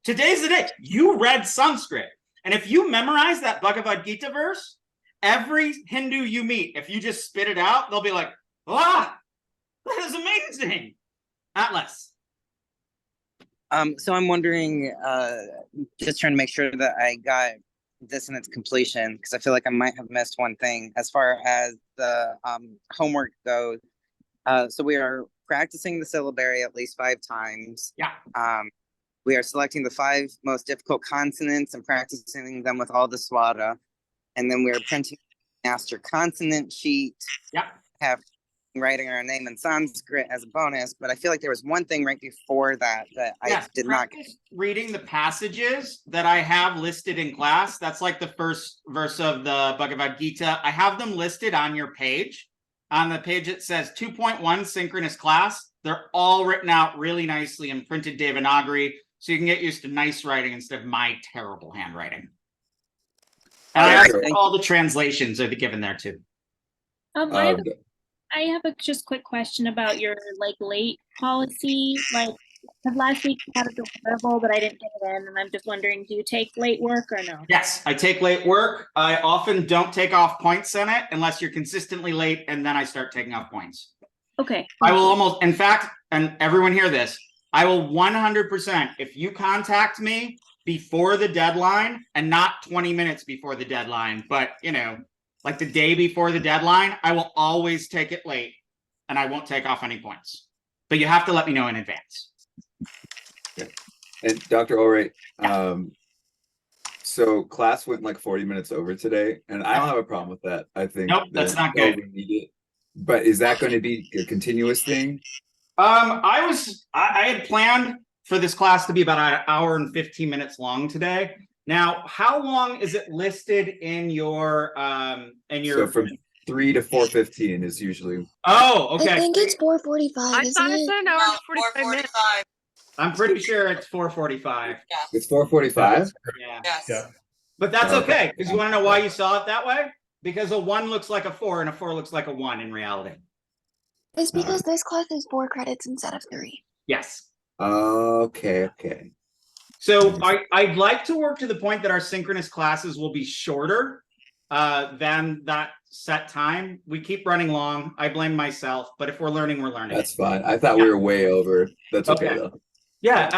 Today's the day. You read Sanskrit. And if you memorize that Bhagavad Gita verse, every Hindu you meet, if you just spit it out, they'll be like, ah, that is amazing. Atlas. So I'm wondering, just trying to make sure that I got this in its completion, because I feel like I might have missed one thing as far as the homework goes. So we are practicing the syllabary at least 5 times. Yeah. We are selecting the 5 most difficult consonants and practicing them with all the swara. And then we're printing a master consonant sheet. Yeah. Have writing our name in Sanskrit as a bonus, but I feel like there was one thing right before that I did not. Reading the passages that I have listed in class. That's like the first verse of the Bhagavad Gita. I have them listed on your page. On the page it says 2.1 synchronous class. They're all written out really nicely in printed Devanagari, so you can get used to nice writing instead of my terrible handwriting. And all the translations are given there too. I have a just quick question about your late policy. Like, 'cause last week you had a deliverable, but I didn't get it in, and I'm just wondering, do you take late work or no? Yes, I take late work. I often don't take off points in it unless you're consistently late, and then I start taking off points. Okay. I will almost, in fact, and everyone hear this, I will 100%, if you contact me before the deadline and not 20 minutes before the deadline, but like the day before the deadline, I will always take it late and I won't take off any points. But you have to let me know in advance. Okay. And Dr. Ulrich, so class went like 40 minutes over today, and I don't have a problem with that. I think that's not good. We need it. But is that going to be a continuous thing? I had planned for this class to be about an hour and 15 minutes long today. Now, how long is it listed in your So from 3 to 4:15 is usually. Oh, okay. I think it's 4:45. I thought it said an hour and 45 minutes. I'm pretty sure it's 4:45. Yeah. It's 4:45. Yeah. Yes. Yeah. But that's Okay. okay, because you want to know why you saw it that way? Because a 1 looks like a 4 and a 4 looks like a 1 in reality. It's because this class is 4 credits instead of 3. Yes. Okay. So I'd like to work to the point that our synchronous classes will be shorter than that set time. We keep running long. I blame myself, but if we're learning, we're learning. That's fine. I thought we were way over. That's okay though. Yeah,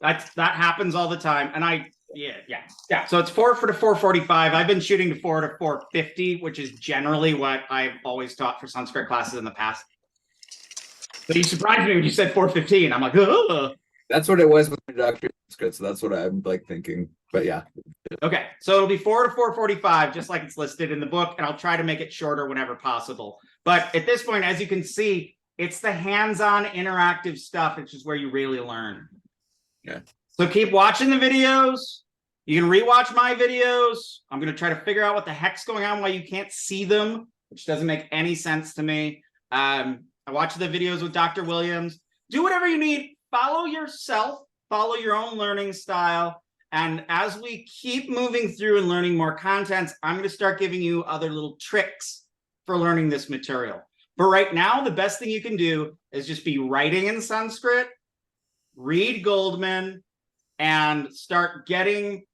that happens all the time. And yeah. So it's 4 to 4:45. I've been shooting to 4 to 4:50, which is generally what I've always taught for Sanskrit classes in the past. But you surprised me when you said 4:15. I'm like, oh. That's what it was with the Dr. Sanskrit, so that's what I'm like thinking. But yeah. Okay, so it'll be 4 to 4:45, just like it's listed in the book, and I'll try to make it shorter whenever possible. But at this point, as you can see, it's the hands-on interactive stuff, which is where you really learn. Yeah. So keep watching the videos. You can rewatch my videos. I'm going to try to figure out what the heck's going on, why you can't see them, which doesn't make any sense to me. I watch the videos with Dr. Williams. Do whatever you need. Follow yourself. Follow your own learning style. And as we keep moving through and learning more contents, I'm going to start giving you other little tricks for learning this material. But right now, the best thing you can do is just be writing in Sanskrit, read Goldman, and start getting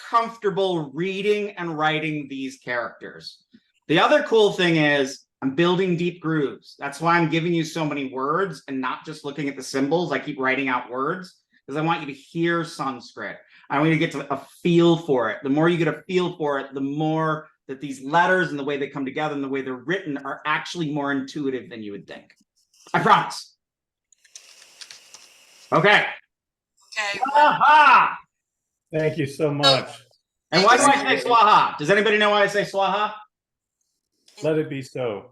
comfortable reading and writing these characters. The other cool thing is I'm building deep grooves. That's why I'm giving you so many words and not just looking at the symbols. I keep writing out words because I want you to hear Sanskrit. I want you to get a feel for it. The more you get a feel for it, the more that these letters and the way they come together and the way they're written are actually more intuitive than you would think. I promise. Okay. Okay. Swaha. Thank you so much. And why do I say swaha? Does anybody know why I say swaha? Let it be so.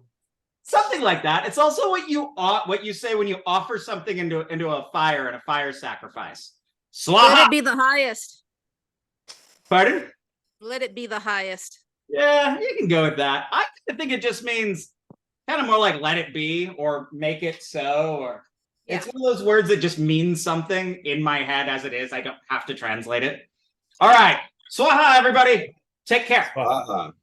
Something like that. It's also what you say when you offer something into a fire and a fire sacrifice. Let Swaha. it be the highest. Pardon? Let it be the highest. Yeah, you can go with that. I think it just means kind of more like let it be or make it so, or it's one of those words that just means something in my head as it is. I don't have to translate it. All right. Swaha, everybody. Take care. Swaha.